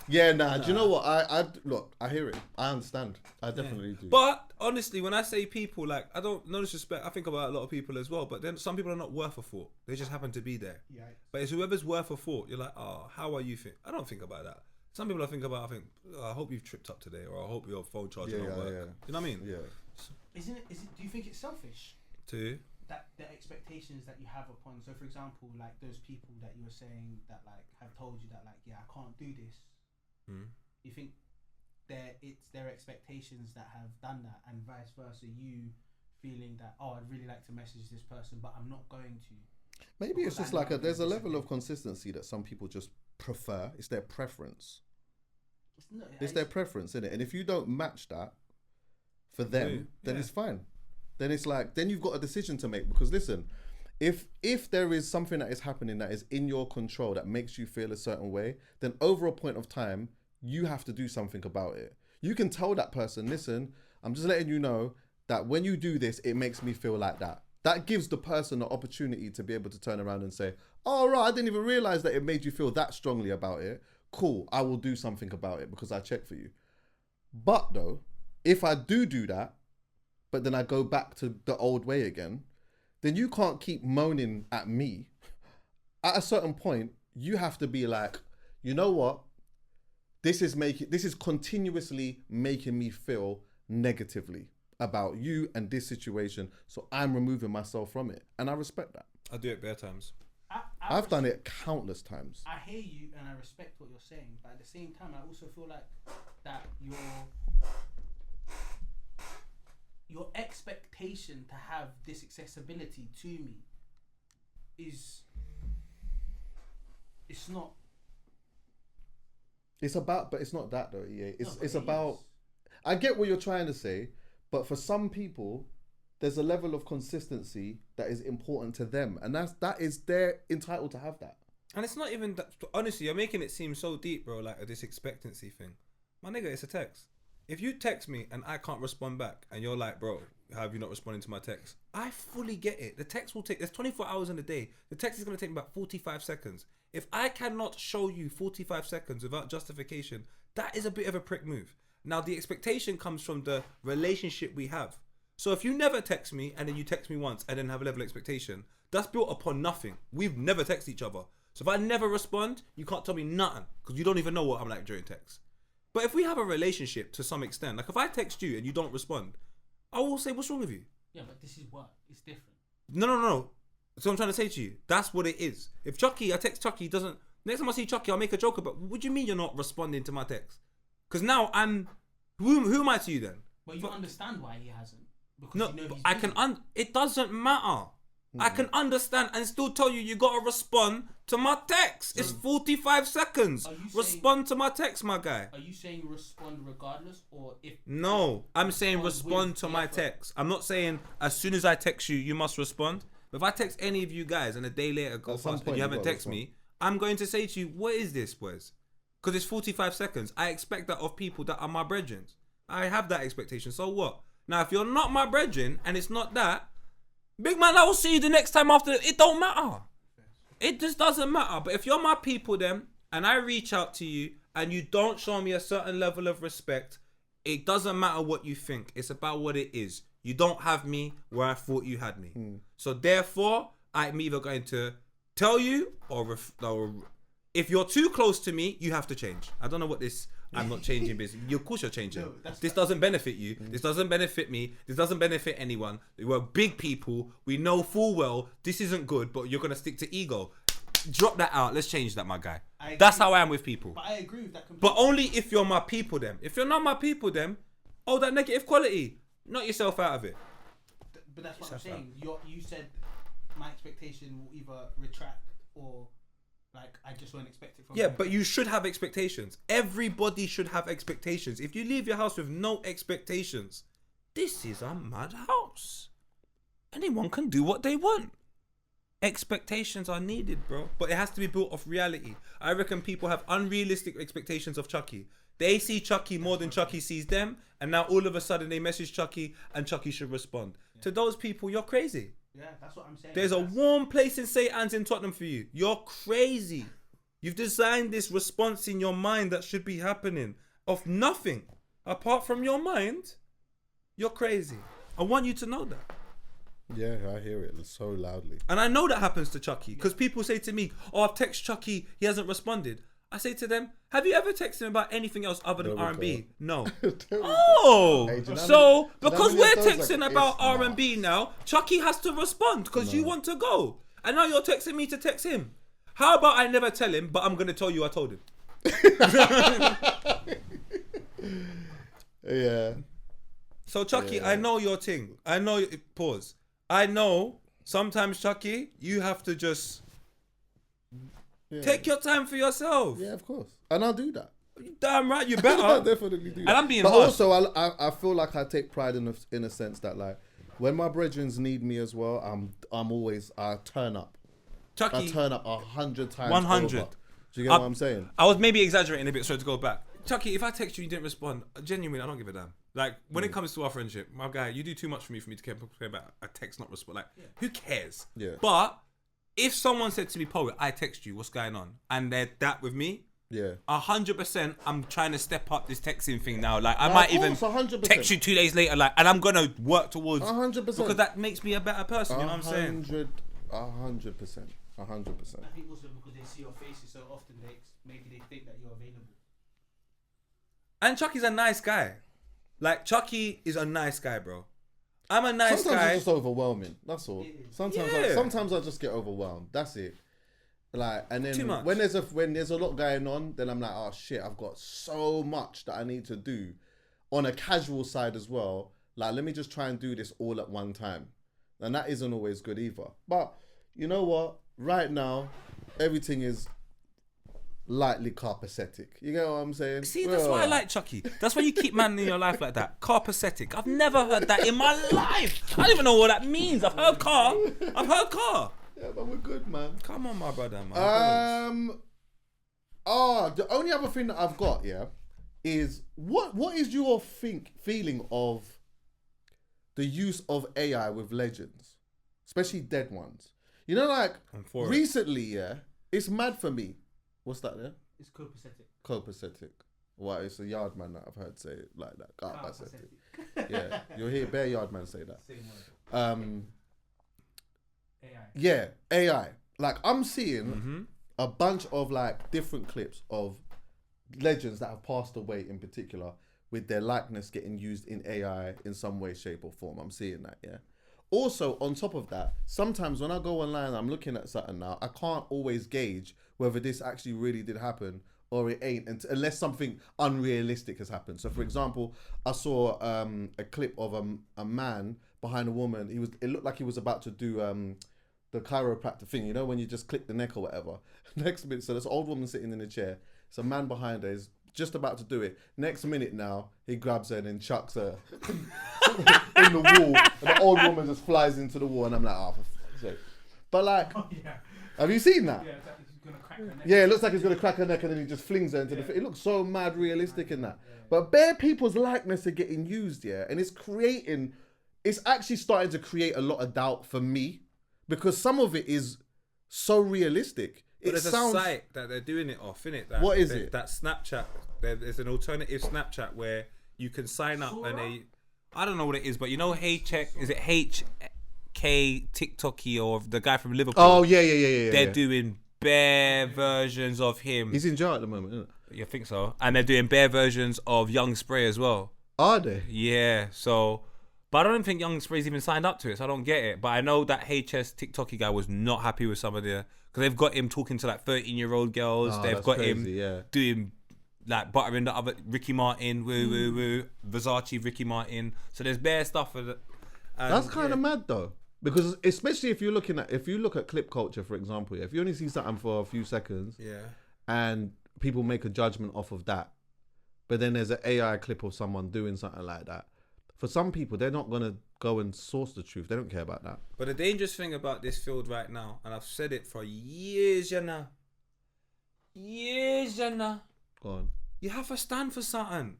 Yeah, nah. Do you know what? Look, I hear it. I understand. I definitely do. But honestly, when I say people, like, I don't, no disrespect, I think about a lot of people as well. But then some people are not worth a thought. They just happen to be there. Yeah. But it's whoever's worth a thought. You're like, oh, how are you think? I don't think about that. Some people I think, oh, I hope you've tripped up today, or I hope your phone charger don't work. Yeah. You know what I mean? Yeah. Isn't it? Do you think it's selfish? To That the expectations that you have upon, so for example, like those people that you were saying that like have told you that like, yeah, I can't do this. You think it's their expectations that have done that, and vice versa, you feeling that, oh, I'd really like to message this person, but I'm not going to. Maybe it's just like there's a level of consistency that some people just prefer. It's their preference. It's their preference, isn't it? And if you don't match that for them, then it's fine. Then it's like, then you've got a decision to make. Because listen, if there is something that is happening that is in your control that makes you feel a certain way, then over a point of time, you have to do something about it. You can tell that person, listen, I'm just letting you know that when you do this, it makes me feel like that. That gives the person the opportunity to be able to turn around and say, oh, right, I didn't even realize that it made you feel that strongly about it. cool, I will do something about it because I check for you. But though, if I do that, but then I go back to the old way again, then you can't keep moaning at me. At a certain point, you have to be like, you know what? This is continuously making me feel negatively about you and this situation. So I'm removing myself from it. And I respect that. I do it bare times. I've done it countless times. I hear you and I respect what you're saying, but at the same time, I also feel like that your expectation to have this accessibility to me it's not. It's about, but it's not that though. Yeah, it's it about. is. I get what you're trying to say, but for some people, there's a level of consistency that is important to them, and they're entitled to have that. And it's not even that. Honestly, you're making it seem so deep, bro. Like this expectancy thing. My nigga, it's a text. If you text me and I can't respond back, and you're like, bro, how have you not responded to my text? I fully get it. The text will take. There's 24 hours in a day. The text is gonna take me about 45 seconds. If I cannot show you 45 seconds without justification, that is a bit of a prick move. Now, the expectation comes from the relationship we have. So if you never text me and then you text me once and then have a level of expectation, that's built upon nothing. We've never texted each other. So if I never respond, you can't tell me nothing because you don't even know what I'm like during text. But if we have a relationship to some extent, like if I text you and you don't respond, I will say, what's wrong with you? Yeah, but this is work. It's different. No. So I'm trying to say to you, that's what it is. If I text Chuckie, doesn't, next time I see Chuckie, I'll make a joke about, what do you mean you're not responding to my text? Because now who am I to you then? But you understand why he hasn't. Because No, you know but he's I busy. can, it doesn't matter. I can understand and still tell you gotta respond to my text. It's 45 seconds. Are you Respond to my text, my guy. Are you saying respond regardless, or if? No, I'm saying respond with to the my effort? text. I'm not saying as soon as I text you, you must respond. But if I text any of you guys and a day later go At some past and point you you haven't gotta texted me, I'm going to say to you, what is this, boys? Because it's 45 seconds. I expect that of people that are my brethren. I have that expectation. So what? Now, if you're not my brethren and it's not that, big man, I will see you the next time after. It don't matter. It just doesn't matter. But if you're my people then, and I reach out to you and you don't show me a certain level of respect, it doesn't matter what you think. It's about what it is. You don't have me where I thought you had me. So therefore, I'm either going to tell you or if you're too close to me, you have to change. I don't know what this... I'm not changing business. Of course you're changing. No, this doesn't benefit you. This doesn't benefit me. This doesn't benefit anyone. We're big people. We know full well this isn't good, but you're going to stick to ego. Drop that out. Let's change that, my guy. That's how I am with people. But I agree with that completely. But only if you're my people then. If you're not my people then, that negative quality, knock yourself out of it. But that's what I'm saying. You said my expectation will either retract or... Like, I just won't expect it from Yeah, you. but you should have expectations. Everybody should have expectations. If you leave your house with no expectations, this is a mad house. Anyone can do what they want. Expectations are needed, bro. But it has to be built off reality. I reckon people have unrealistic expectations of Chuckie. They see Chuckie more than Chuckie sees them, and now all of a sudden they message Chuckie and Chuckie should respond. Yeah. To those people, you're crazy. Yeah, that's what I'm saying. There's a warm place in St. Anne's in Tottenham for you. You're crazy. You've designed this response in your mind that should be happening of nothing. Apart from your mind, you're crazy. I want you to know that. Yeah, I hear it so loudly. And I know that happens to Chuckie because people say to me, I've texted Chuckie, he hasn't responded. I say to them, have you ever texted him about anything else other than R&B? No. Oh, Hey, do you know so how many- because do you know we're how many of those, texting like, about it's R&B now, Chuckie has to respond because you want to go. And now you're texting me to text him. How about I never tell him, but I'm going to tell you I told him? Yeah. So Chuckie, I know your thing. I know, pause. I know sometimes, Chuckie, you have to just take your time for yourself. Yeah, of course. And I'll do that. Damn right, you I'll better. definitely do that. And I'm being But harsh. also, I feel like I take pride in a sense that, like, when my brethrens need me as well, I turn up. Chuckie, I turn up 100 times 100. over. Do you get what I'm saying? I was maybe exaggerating a bit, so to go back. Chuckie, if I text you, you didn't respond. Genuinely, I don't give a damn. Like, when it comes to our friendship, my guy, you do too much for me to care about a text not respond. Like, who cares? Yeah. But if someone said to me, Poet, I text you, what's going on? And they're that with me, Yeah. 100%, I'm trying to step up this texting thing now. Like, I No, might of even course, 100%. text you 2 days later, like, and I'm gonna work towards 100%. because that makes me a better person. You know what I'm saying? 100%. 100%. I think also because they see your faces so often, maybe they think that you're available. And Chuckie's a nice guy. Like, Chuckie is a nice guy, bro. I'm a nice Sometimes guy. it's just overwhelming. That's all. Sometimes I just get overwhelmed. That's it. Like, and Too then much. when there's a lot going on, then I'm like, oh shit, I've got so much that I need to do. On a casual side as well, like, let me just try and do this all at one time, and that isn't always good either. But you know what? Right now, everything is lightly carpacetic. You get what I'm saying? See, that's why I like Chuckie. That's why you keep man in your life like that. Carpacetic. I've never heard that in my life. I don't even know what that means. I've heard car. Yeah, but we're good, man. Come on, my brother, man. The only other thing that I've got, is what is your feeling of the use of AI with legends, especially dead ones? You know, like recently, it's mad for me. What's that there? It's copacetic. Copacetic. Well, it's a yard man that I've heard say it like that. Copacetic. Yeah, you'll hear bare yard man say that. Same word. AI. Yeah, AI. Like, I'm seeing a bunch of like different clips of legends that have passed away in particular with their likeness getting used in AI in some way, shape or form. I'm seeing that, yeah. Also, on top of that, sometimes when I go online, I'm looking at something now, I can't always gauge whether this actually really did happen or it ain't, unless something unrealistic has happened. So, for example, I saw a clip of a man behind a woman. It looked like he was about to do the chiropractor thing, you know, when you just click the neck or whatever. Next minute, so this old woman sitting in a chair. It's a man behind her. He's just about to do it. Next minute now, he grabs her and then chucks her in the wall. And the old woman just flies into the wall. And I'm like, oh, for fuck's sake. But like, have you seen that? Yeah, it's like he's gonna crack her neck. Yeah, it looks like he's going to crack her neck and then he just flings her into the... It looks so mad realistic in that. But bare people's likeness are getting used, yeah? And it's actually starting to create a lot of doubt for me because some of it is so realistic. But there's a site that they're doing it off, innit? What is it? That Snapchat. There's an alternative Snapchat where you can sign up and I don't know what it is, but you know, is it HK TikToky or the guy from Liverpool? Oh, yeah. They're doing bare versions of him. He's in jail at the moment, isn't it? You think so? And they're doing bare versions of Young Spray as well. Are they? Yeah, so... But I don't think Young Spray's even signed up to it, so I don't get it. But I know that HS TikToky guy was not happy with some of the... Because they've got him talking to like 13-year-old girls. They've got him doing like buttering the other Ricky Martin, woo, Versace, Ricky Martin. So there's bare stuff for that. That's kind of mad though. Because especially if you look at clip culture, for example, if you only see something for a few seconds and people make a judgment off of that, but then there's an AI clip of someone doing something like that, for some people, they're not going to go and source the truth. They don't care about that. But the dangerous thing about this field right now, and I've said it for years, Go on. You have to stand for something.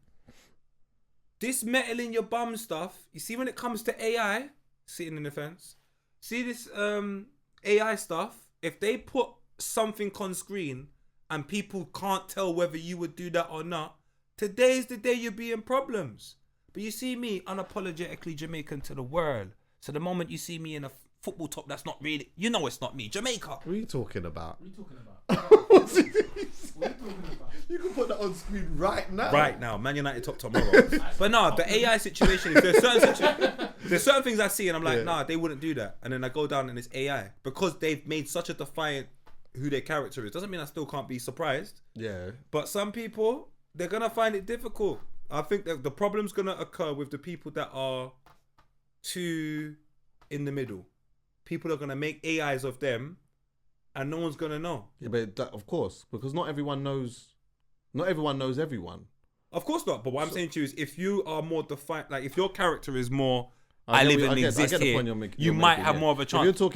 This metal in your bum stuff, you see when it comes to AI, sitting in the fence, see this AI stuff, if they put something on screen and people can't tell whether you would do that or not, today's the day you'll be in problems. But you see me unapologetically Jamaican to the world. So the moment you see me in a football top, that's not really, you know it's not me. Jamaica. What are you talking about? What are you talking about? What's it? What are you talking about? You can put that on screen right now. Right now, Man United top tomorrow. But no, the AI situation is there's certain things I see and I'm like, nah, they wouldn't do that. And then I go down and it's AI. Because they've made such a defiant who their character is. Doesn't mean I still can't be surprised. Yeah. But some people, they're going to find it difficult. I think that the problem's going to occur with the people that are too in the middle. People are going to make AIs of them and no one's going to know. Yeah, but that, of course, because not everyone knows everyone. Of course not. But what I'm saying to you is if you are more defined, like if your character is more, I live and exist here, you might have more of a chance. If you're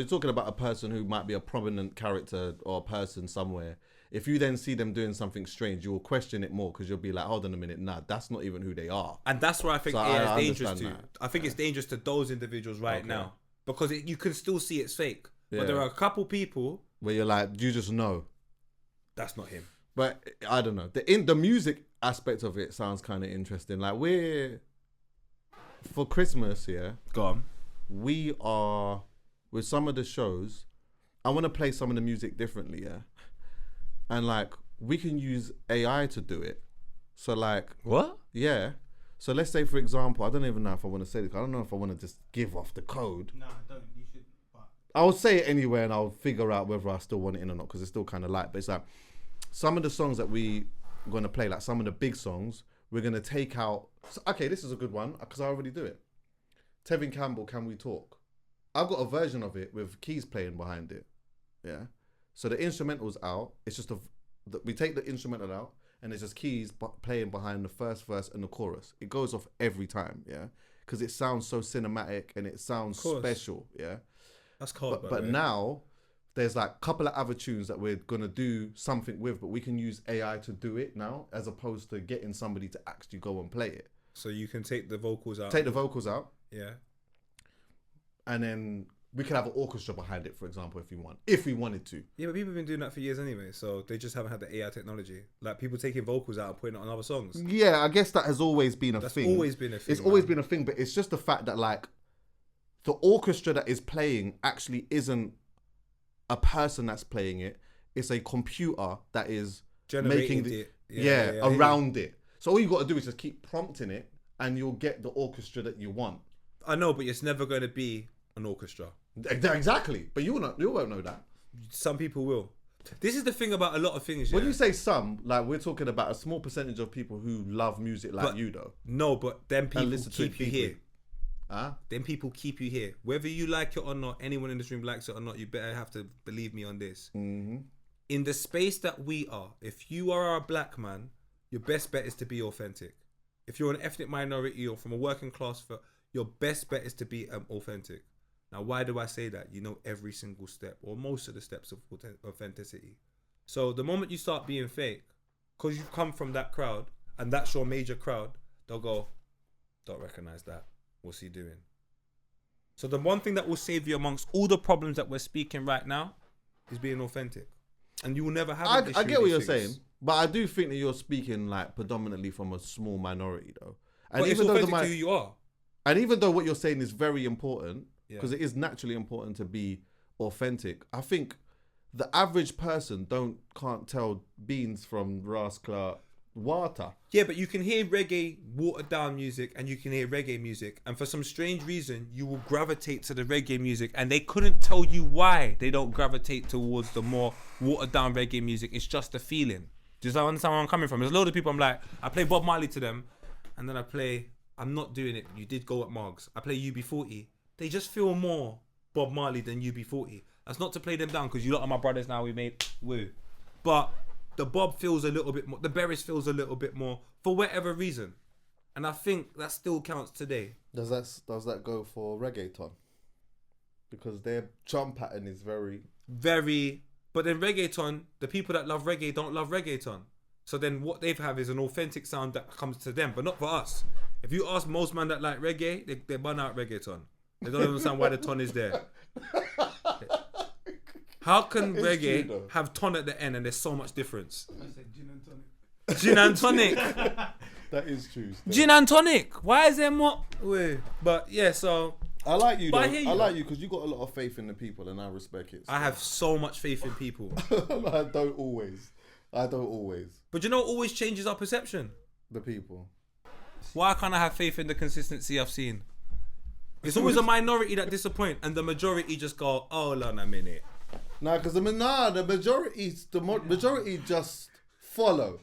talking about a person who might be a prominent character or person somewhere. If you then see them doing something strange, you will question it more because you'll be like, hold on a minute, nah, that's not even who they are. And that's where I think AI is dangerous to. I think it's dangerous to those individuals now because you can still see it's fake. Yeah. But there are a couple people where you're like, you just know. That's not him. But I don't know. The music aspect of it sounds kind of interesting. Like for Christmas, yeah, Go on. we are with some of the shows. I want to play some of the music differently, yeah, and like we can use AI to do it. So like, What? yeah. So let's say, for example, I don't even know if I want to say this. I don't know if I want to just give off the code. No, don't. You should. But I'll say it anyway, and I'll figure out whether I still want it in or not, because it's still kind of light. But it's like some of the songs that we going to play, like some of the big songs, we're going to take out. So, okay, this is a good one because I already do it. Tevin Campbell, Can We Talk? I've got a version of it with keys playing behind it. Yeah. So the instrumental's out. It's just we take the instrumental out, and there's just keys playing behind the first verse and the chorus. It goes off every time, yeah, because it sounds so cinematic and it sounds special, yeah. That's cold. But now there's like a couple of other tunes that we're gonna do something with, but we can use AI to do it now, as opposed to getting somebody to actually go and play it. So you can take the vocals out. Take the vocals out, Yeah. and then we could have an orchestra behind it, for example, if we wanted to. Yeah, but people have been doing that for years anyway, so they just haven't had the AI technology. Like people taking vocals out and putting it on other songs. Yeah, I guess that has always been a thing. That's always been a thing. It's always been a thing, but it's just the fact that like the orchestra that is playing actually isn't a person that's playing it. It's a computer that is Generating making it. Yeah, around it. So all you got to do is just keep prompting it, and you'll get the orchestra that you want. I know, but it's never going to be an orchestra. Exactly, but you won't know that. Some people will. This is the thing about a lot of things. When you say some, like we're talking about a small percentage of people who love music like you, though. No, but then people listen to it keep you deeply. here. Huh? Then people keep you here. Whether you like it or not, anyone in this room likes it or not, you better have to believe me on this. Mm-hmm. In the space that we are, if you are a black man, your best bet is to be authentic. If you're an ethnic minority or from a working class, your best bet is to be authentic. Now, why do I say that? You know every single step or most of the steps of authenticity. So the moment you start being fake, because you've come from that crowd and that's your major crowd, they'll go, don't recognize that. What's he doing? So the one thing that will save you amongst all the problems that we're speaking right now is being authentic. And you will never have an issue I get what with you're these saying, things. but I do think that you're speaking like predominantly from a small minority, though. And But it's authentic to who you are. And even though what you're saying is very important, Yeah. because it is naturally important to be authentic, I think the average person can't tell beans from rascal water. Yeah, but you can hear reggae watered down music and you can hear reggae music, and for some strange reason you will gravitate to the reggae music, and they couldn't tell you why they don't gravitate towards the more watered down reggae music. It's just a feeling. Do you understand where I'm coming from? There's a load of people, I'm like, I play Bob Marley to them, and then I'm not doing it, you did go at Margs. I play UB40. They just feel more Bob Marley than UB40. That's not to play them down, because you lot are my brothers now, we made woo. But the Bob feels a little bit more, the Berries feels a little bit more, for whatever reason. And I think that still counts today. Does that go for reggaeton? Because their drum pattern is very... But then reggaeton, the people that love reggae don't love reggaeton. So then what they have is an authentic sound that comes to them, but not for us. If you ask most men that like reggae, they burn out reggaeton. They don't understand why the ton is there. How can reggae have ton at the end and there's so much difference? I said gin and tonic. Gin and tonic. That is true. Still. Gin and tonic. Why is there more? Wait. But yeah, so I like you, though. But I hear you, I like though. you because you got a lot of faith in the people, and I respect it. I have so much faith in people. I don't always. But you know what always changes our perception? The people. Why can't I have faith in the consistency I've seen? It's always a minority that disappoint, and the majority just go, "Oh, hold on a minute." Nah, because the majority just follow,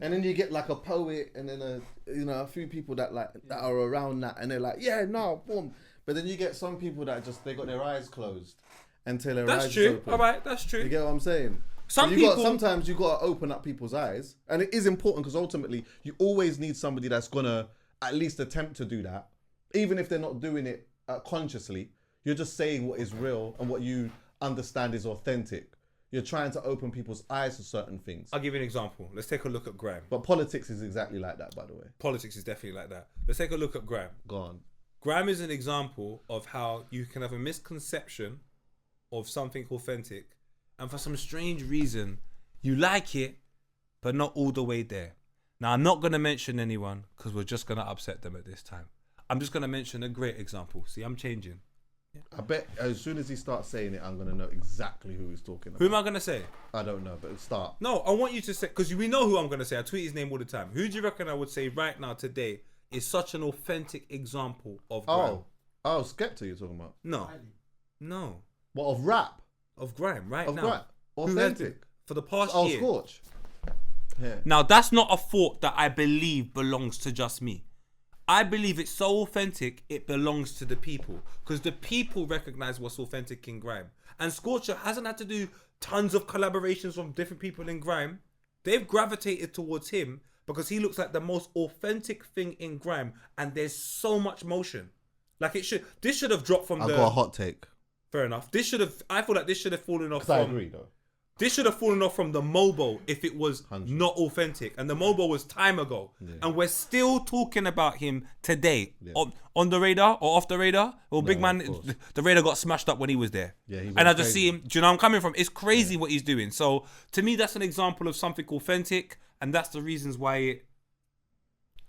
and then you get like a poet, and then a few people that are around that, and they're like, yeah, no, boom. But then you get some people that they got their eyes closed until their eyes That's true. open. All right, that's true. You get what I'm saying? Sometimes you got to open up people's eyes, and it is important because ultimately you always need somebody that's gonna at least attempt to do that, even if they're not doing it consciously. You're just saying what is real and what you understand is authentic. You're trying to open people's eyes to certain things. I'll give you an example. Let's take a look at Graham. But politics is exactly like that, by the way. Politics is definitely like that. Let's take a look at Graham. Go on. Graham is an example of how you can have a misconception of something authentic, and for some strange reason, you like it, but not all the way there. Now, I'm not going to mention anyone because we're just going to upset them at this time. I'm just going to mention a great example. See, I'm changing. I bet as soon as he starts saying it, I'm going to know exactly who he's talking about. Who am I going to say? I don't know, but start. No, I want you to say, because we know who I'm going to say. I tweet his name all the time. Who do you reckon I would say right now, today, is such an authentic example of grime? Oh, Skepta you're talking about? No. What, of rap? Of grime, right Of now. grime? Authentic? For the past Oh, year. Scorch. Yeah. Now, that's not a thought that I believe belongs to just me. I believe it's so authentic, it belongs to the people. Because the people recognize what's authentic in grime. And Scorcher hasn't had to do tons of collaborations from different people in grime. They've gravitated towards him because he looks like the most authentic thing in grime. And there's so much motion. Like this should have dropped from I've got a hot take. Fair enough. I feel like this should have fallen off from... I agree, though. This should have fallen off from the Mobo if it was 100. not authentic. And the Mobo was time ago. Yeah. And we're still talking about him today. Yeah. On the radar or off the radar? Well, big man, the radar got smashed up when he was there. Yeah, and I just see him, do you know where I'm coming from? It's crazy what he's doing. So to me, that's an example of something authentic. And that's the reasons why it...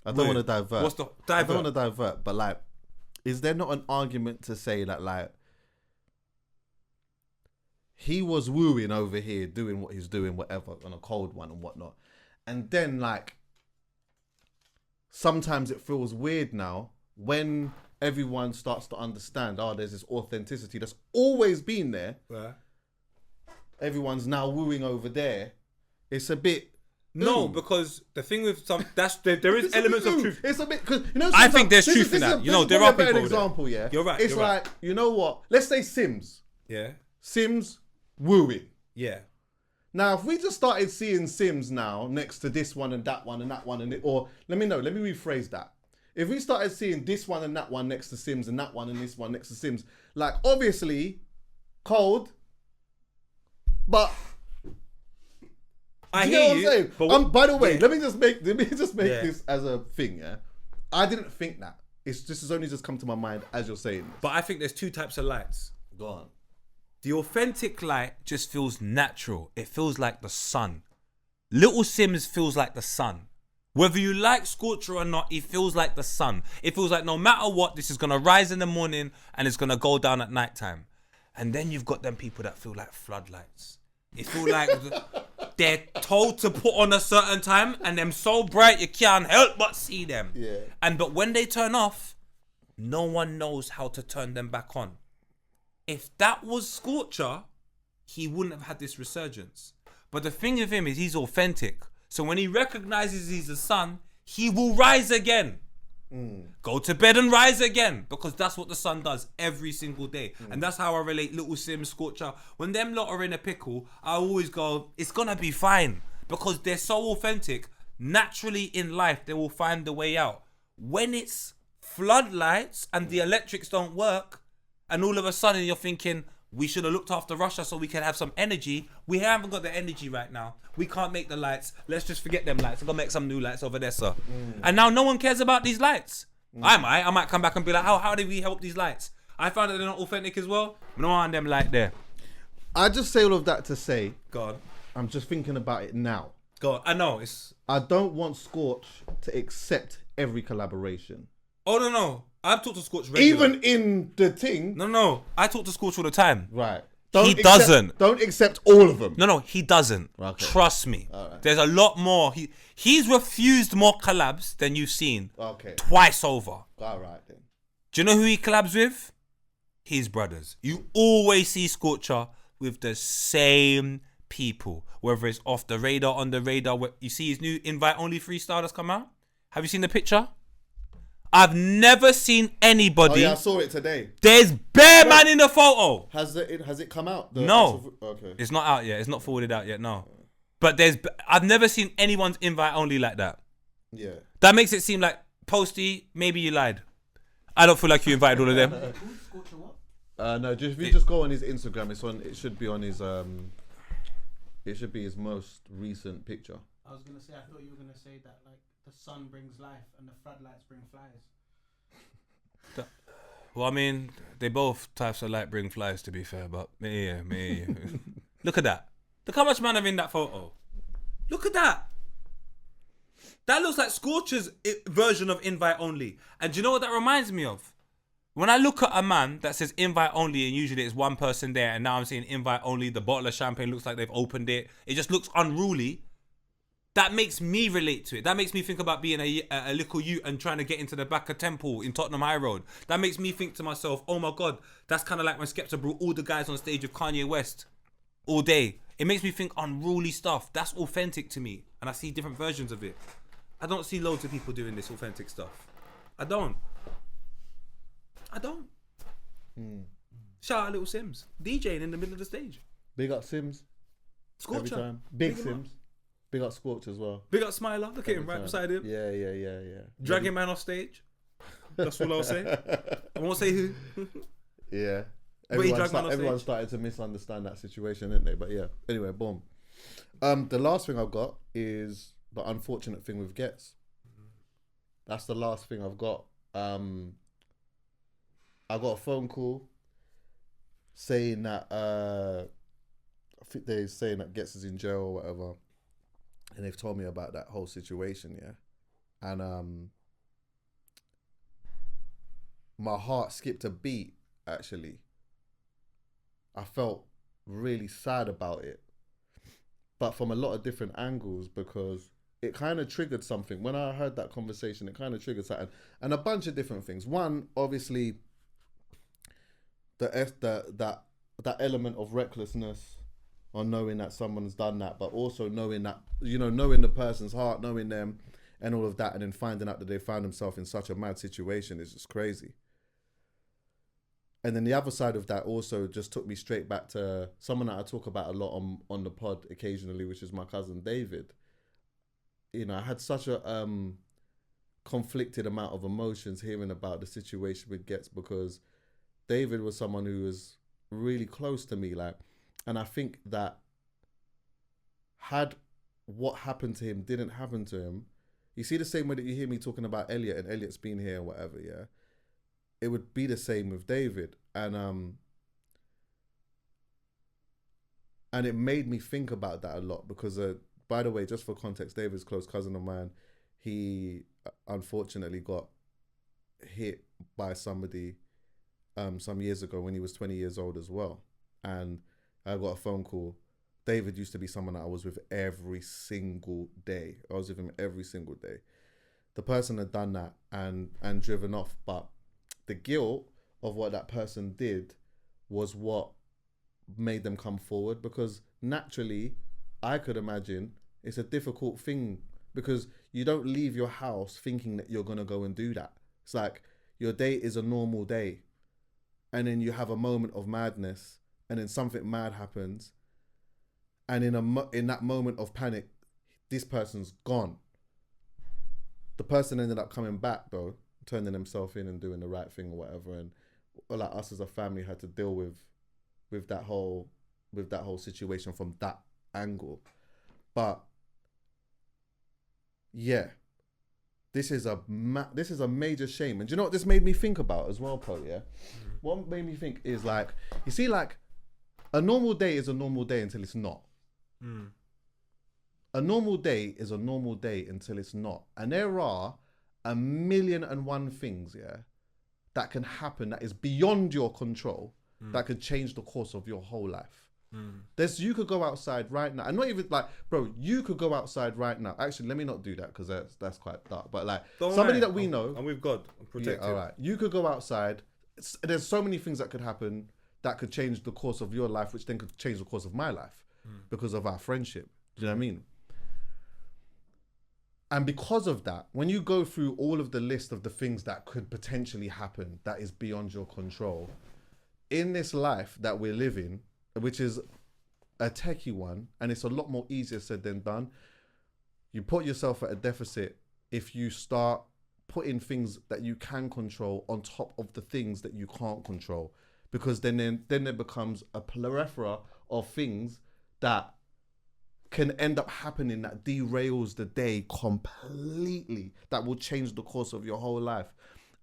I don't want to divert. What's the divert? I don't want to divert, but like, is there not an argument to say that like, he was wooing over here, doing what he's doing, whatever, on a cold one and whatnot. And then, like, sometimes it feels weird now when everyone starts to understand, there's this authenticity that's always been there. Yeah. Everyone's now wooing over there. It's a bit... No, because the thing with there is elements of truth. It's a bit... Cause, I think there's truth in that. There are people example, there. Yeah? You're right. It's like, you know what? Let's say Sims. Yeah. Sims... wooing. Yeah. Now, if we just started seeing Sims now next to this one and that one and that one or let me rephrase that. If we started seeing this one and that one next to Sims and that one and this one next to Sims, like obviously cold, but I hear you. What I'm saying? By the way, let me just make this as a thing. Yeah, I didn't think that. This has only just come to my mind as you're saying this. But I think there's two types of lights. Go on. The authentic light just feels natural. It feels like the sun. Little Sims feels like the sun. Whether you like Scorcher or not, it feels like the sun. It feels like no matter what, this is going to rise in the morning and it's going to go down at nighttime. And then you've got them people that feel like floodlights. It feel like they're told to put on a certain time and them so bright you can't help but see them. Yeah. But when they turn off, no one knows how to turn them back on. If that was Scorcher, he wouldn't have had this resurgence. But the thing with him is he's authentic. So when he recognizes he's the sun, he will rise again. Go to bed and rise again. Because that's what the sun does every single day. And that's how I relate Little Sims, Scorcher. When them lot are in a pickle, I always go, it's going to be fine. Because they're so authentic. Naturally in life, they will find the way out. When it's floodlights and the electrics don't work, and all of a sudden you're thinking, we should have looked after Russia so we can have some energy. We haven't got the energy right now. We can't make the lights. Let's just forget them lights. I'm going to make some new lights over there, sir. And now no one cares about these lights. I might come back and be like, how did we help these lights? I found that they're not authentic as well. No one them light there. I just say all of that to say, God, I'm just thinking about it now. God, I know. I don't want Scorch to accept every collaboration. Oh, no. I've talked to Scorch regularly. Even in the thing. No. I talk to Scorch all the time. Right. Doesn't. Don't accept all of them. No, he doesn't. Okay. Trust me. Right. There's a lot more. He's refused more collabs than you've seen. Okay. Twice over. All right then. Do you know who he collabs with? His brothers. You always see Scorcher with the same people. Whether it's off the radar, on the radar. You see his new invite-only freestyle that's come out? Have you seen the picture? I've never seen anybody. Oh yeah, I saw it today. There's bare man in the photo. Has it come out? No. Okay. It's not out yet. It's not forwarded out yet. No. But I've never seen anyone's invite only like that. Yeah. That makes it seem like Posty. Maybe you lied. I don't feel like you invited all of them. No. If you just go on his Instagram, it should be on his It should be his most recent picture. I was gonna say. I thought you were gonna say that like. The sun brings life and the floodlights bring flies. Well, I mean, they both types of light bring flies, to be fair, but me. Look at that. Look how much man are in that photo. Look at that. That looks like Scorcher's version of invite only. And do you know what that reminds me of? When I look at a man that says invite only and usually it's one person there, and now I'm seeing invite only, the bottle of champagne looks like they've opened it. It just looks unruly. That makes me relate to it. That makes me think about being a little youth and trying to get into the back of Temple in Tottenham High Road. That makes me think to myself, oh my God, that's kind of like when Skepta brought all the guys on stage with Kanye West all day. It makes me think unruly stuff. That's authentic to me. And I see different versions of it. I don't see loads of people doing this authentic stuff. I don't. Shout out Little Sims. DJing in the middle of the stage. Big up Sims. Scorcher. Every time. Big him Sims. Big up Scorch as well. Big up Smiler. Look at him right time. beside him. Yeah. Dragging man off stage. That's all I'll say. I won't say who. Yeah. But he dragged man off Everyone stage. started to misunderstand that situation, didn't they? But yeah. Anyway, boom. The last thing I've got is the unfortunate thing with Gets. That's the last thing I've got. I got a phone call saying that I think they're saying that Gets is in jail or whatever, and they've told me about that whole situation, yeah. And my heart skipped a beat. Actually, I felt really sad about it, but from a lot of different angles, because it kind of triggered something. When I heard that conversation, it kind of triggered something, and a bunch of different things. One, obviously, that element of recklessness on knowing that someone's done that, but also knowing that, knowing the person's heart, knowing them and all of that, and then finding out that they found themselves in such a mad situation is just crazy. And then the other side of that also just took me straight back to someone that I talk about a lot on the pod occasionally, which is my cousin David. I had such a conflicted amount of emotions hearing about the situation with Gets, because David was someone who was really close to me, and I think that had what happened to him didn't happen to him, you see the same way that you hear me talking about Elliot, and Elliot's been here or whatever, yeah, it would be the same with David, and it made me think about that a lot, because by the way, just for context, David's a close cousin of mine. He unfortunately got hit by somebody some years ago when he was 20 years old as well. And I got a phone call. David used to be someone that I was with every single day. I was with him every single day. The person had done that and driven off, but the guilt of what that person did was what made them come forward, because naturally, I could imagine it's a difficult thing, because you don't leave your house thinking that you're going to go and do that. It's like your day is a normal day, and then you have a moment of madness, and then something mad happens, and in that moment of panic, this person's gone. The person ended up coming back though, turning himself in and doing the right thing or whatever, and like us as a family had to deal with that whole situation from that angle. But yeah, this is a major shame. And do you know what this made me think about as well, Paul? Yeah, what made me think is you see, a normal day is a normal day until it's not. A normal day is a normal day until it's not, and there are 1,000,001 things, yeah, that can happen that is beyond your control, that could change the course of your whole life. You could go outside right now, and not even bro, you could go outside right now. Actually, let me not do that, because that's quite dark. But somebody that we know, and with God, I'm protected. Yeah, all right. You could go outside. There's so many things that could happen that could change the course of your life, which then could change the course of my life because of our friendship. Do you know what I mean? And because of that, when you go through all of the list of the things that could potentially happen that is beyond your control, in this life that we're living, which is a techie one, and it's a lot more easier said than done, you put yourself at a deficit if you start putting things that you can control on top of the things that you can't control, because then there becomes a plethora of things that can end up happening that derails the day completely, that will change the course of your whole life.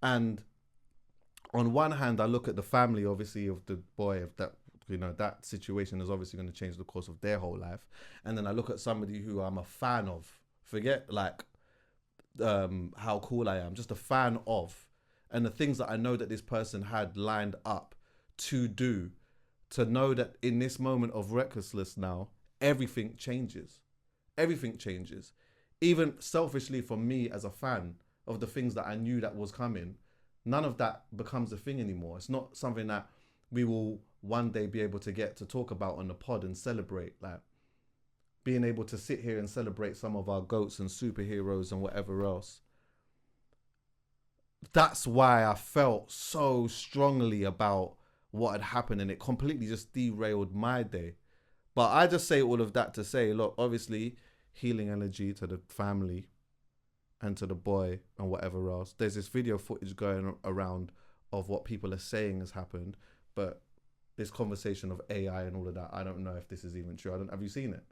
And on one hand, I look at the family, obviously, of the boy, of that, that situation is obviously going to change the course of their whole life. And then I look at somebody who I'm a fan of, forget how cool I am, just a fan of, and the things that I know that this person had lined up to do, to know that in this moment of recklessness now, everything changes. Everything changes. Even selfishly for me as a fan of the things that I knew that was coming, none of that becomes a thing anymore. It's not something that we will one day be able to get to talk about on the pod and celebrate. Like being able to sit here and celebrate some of our goats and superheroes and whatever else. That's why I felt so strongly about what had happened, and it completely just derailed my day. But I just say all of that to say, look, obviously, healing energy to the family and to the boy and whatever else. There's this video footage going around of what people are saying has happened, but this conversation of AI and all of that, I don't know if this is even true. Have you seen it?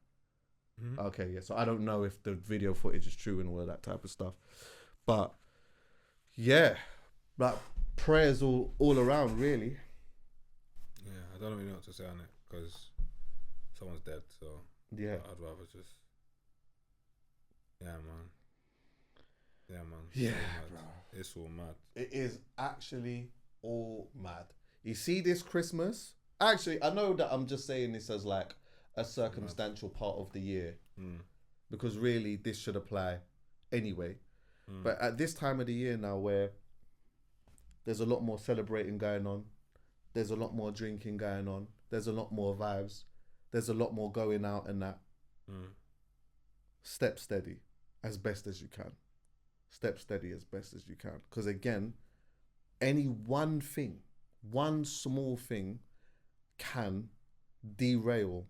Mm-hmm. Okay, yeah. So I don't know if the video footage is true and all of that type of stuff. But yeah, like prayers all around, really. Yeah, I don't really know what to say on it because someone's dead. So yeah, I'd rather just. Yeah, man. Yeah, man. Yeah, bro. It's all mad. It is actually all mad. You see this Christmas? Actually, I know that I'm just saying this as like a circumstantial part of the year. Because really this should apply anyway. But at this time of the year now where there's a lot more celebrating going on, there's a lot more drinking going on, there's a lot more vibes, there's a lot more going out and that. Step steady as best as you can. Step steady as best as you can. Because again, any one thing, one small thing can derail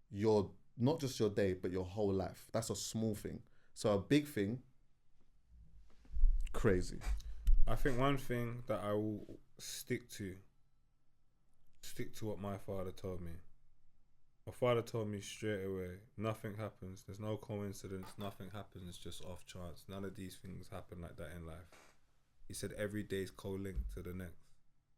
your, not just your day, but your whole life. That's a small thing. So a big thing, crazy. I think one thing that I will stick to what my father told me. My father told me straight away, nothing happens. There's no coincidence. Nothing happens. It's just off chance. None of these things happen like that in life. He said every day is co-linked to the next.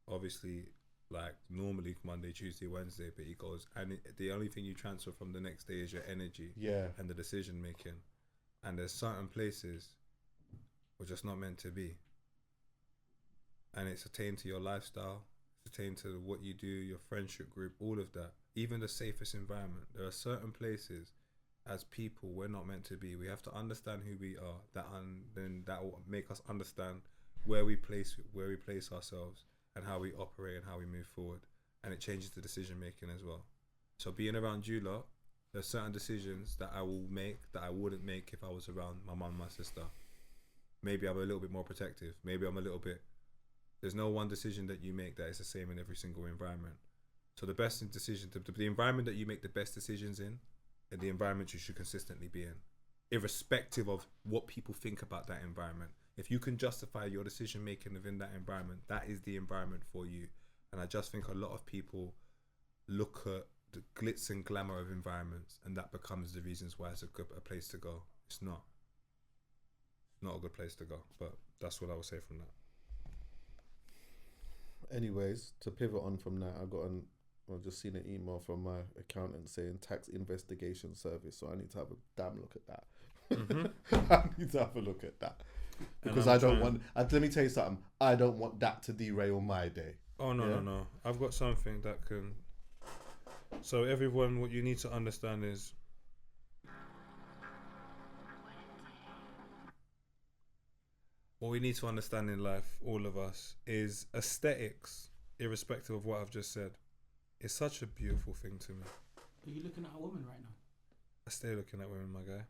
Obviously, like normally Monday, Tuesday, Wednesday, but he goes, and the only thing you transfer from the next day is your energy and the decision making. And there's certain places we're just not meant to be. And it's attained to your lifestyle, it's attained to what you do, your friendship group, all of that. Even the safest environment. There are certain places as people we're not meant to be. We have to understand who we are. Then that will make us understand where we place ourselves and how we operate and how we move forward. And it changes the decision making as well. So being around you lot, there's certain decisions that I will make that I wouldn't make if I was around my mum and my sister. Maybe I'm a little bit more protective. Maybe I'm a little bit. There's no one decision that you make that is the same in every single environment. So the best decision, the environment that you make the best decisions in, and the environment you should consistently be in, irrespective of what people think about that environment. If you can justify your decision making within that environment, that is the environment for you. And I just think a lot of people look at the glitz and glamour of environments, and that becomes the reasons why it's a place to go. It's not a good place to go. But that's what I would say from that. Anyways, to pivot on from that, I've just seen an email from my accountant saying tax investigation service. So I need to have a damn look at that. I need to have a look at that. Because I don't want, let me tell you something, I don't want that to derail my day. Oh, no. I've got something that can. So everyone, what you need to understand is, what we need to understand in life, all of us, is aesthetics, irrespective of what I've just said, is such a beautiful thing to me. Are you looking at a woman right now? I stay looking at women, my guy.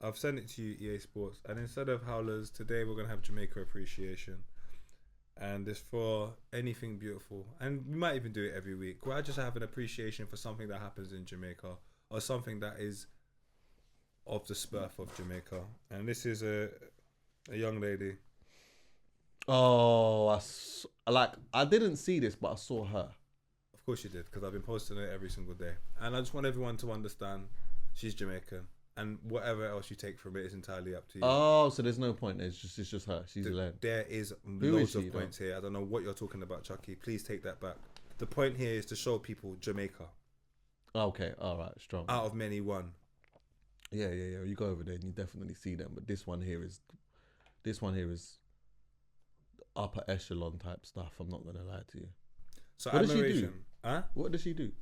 I've sent it to you, EA Sports, and instead of howlers, today we're going to have Jamaica appreciation. And it's for anything beautiful. And we might even do it every week, where I just have an appreciation for something that happens in Jamaica, or something that is of the spurf of Jamaica. And this is a young lady. Oh, I didn't see this, but I saw her. Of course you did, because I've been posting it every single day. And I just want everyone to understand she's Jamaican. And whatever else you take from it is entirely up to you. Oh, so there's no point. It's just her. She's alone. There is loads of points here. I don't know what you're talking about, Chuckie. Please take that back. The point here is to show people Jamaica. Okay, all right, strong. Out of many, one. Yeah. You go over there and you definitely see them. But this one here is upper echelon type stuff. I'm not gonna lie to you. So What does she do? admiration. Huh? What does she do?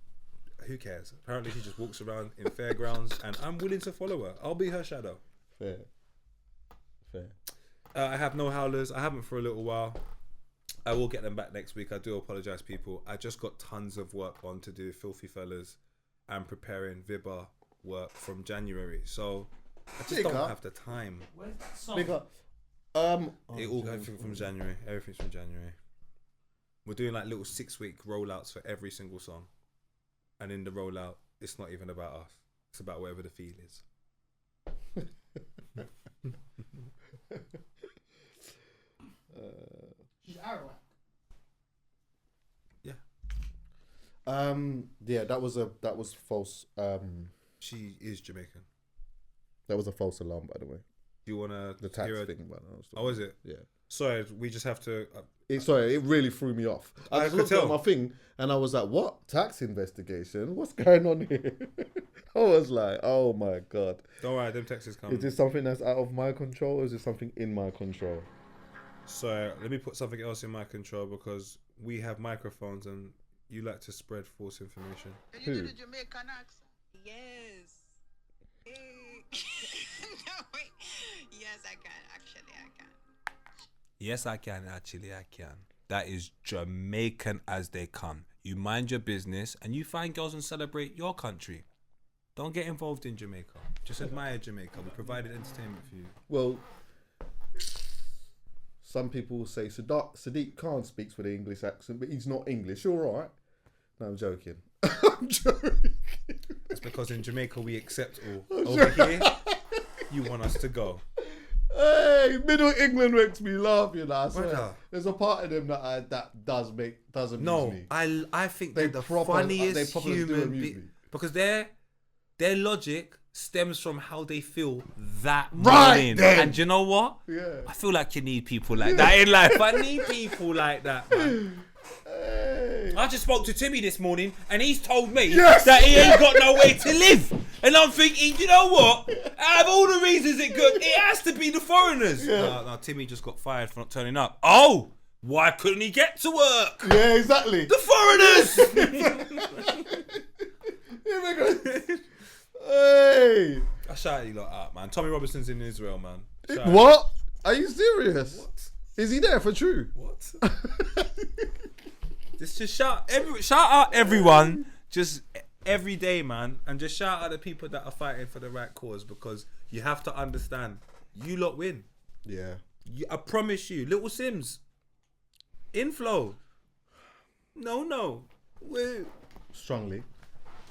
Who cares? Apparently she just walks around in fairgrounds and I'm willing to follow her. I'll be her shadow. Fair. I have no howlers. I haven't for a little while. I will get them back next week. I do apologise, people. I just got tons of work on to do Filthy Fellas and preparing Vibba work from January. So I just don't have the time. Where's that song? Big up. Everything from January. Everything's from January. We're doing like little 6-week rollouts for every single song. And in the rollout, it's not even about us. It's about whatever the feel is. She's Arawak. Yeah. Yeah, that was false. She is Jamaican. That was a false alarm, by the way. Do you want to... The tax thing, but Oh, is it? Yeah. Sorry, we just have to... Sorry, it really threw me off. I just could looked at tell. my thing and I was like, what? Tax investigation? What's going on here? I was like, oh my God. Don't worry, them texts come. Is this something that's out of my control or is it something in my control? So let me put something else in my control because we have microphones and you like to spread false information. Can Who? you do the Jamaican accent? Yes. No, wait. Yes, I can. Actually, I can. Yes, I can. Actually, I can. That is Jamaican as they come. You mind your business and you find girls and celebrate your country. Don't get involved in Jamaica. Just admire Jamaica. We provided entertainment for you. Well, some people will say Sadiq Khan speaks with an English accent, but he's not English. All right. No, I'm joking. I'm joking. It's because in Jamaica we accept all. Over here, you want us to go. Hey, Middle England makes me laugh, you know. I swear. Brother. There's a part of them that does amuse me. I think They they're the proper- funniest they proper do human amuse beings me. because their logic stems from how they feel that Right morning. then. And you know what? Yeah. I feel like you need people like that in life. I need people like that, man. Hey. I just spoke to Timmy this morning and he's told me Yes! that he ain't got nowhere to live. And I'm thinking, you know what? Out of all the reasons it has to be the foreigners. Yeah. No, Timmy just got fired for not turning up. Oh, why couldn't he get to work? Yeah, exactly. The foreigners! Hey. I shout you lot out, man. Tommy Robinson's in Israel, man. Shout What? Are you serious? What? Is he there for true? What? Just shout out everyone, just every day, man, and just shout out the people that are fighting for the right cause because you have to understand, you lot win. Yeah. I promise you, Little Sims, inflow. No. Woo. Strongly.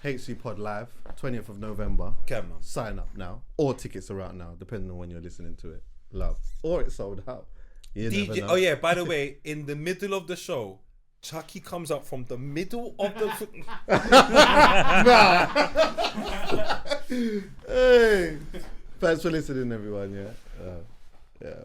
Hcpod Live, 20th of November. Come on. Sign up now. Or tickets are out now, depending on when you're listening to it. Love. Or it's sold out. You never know. Oh yeah, by the way, in the middle of the show, Chuckie comes up from the middle of the... Hey. Thanks for listening, everyone. Yeah. Yeah.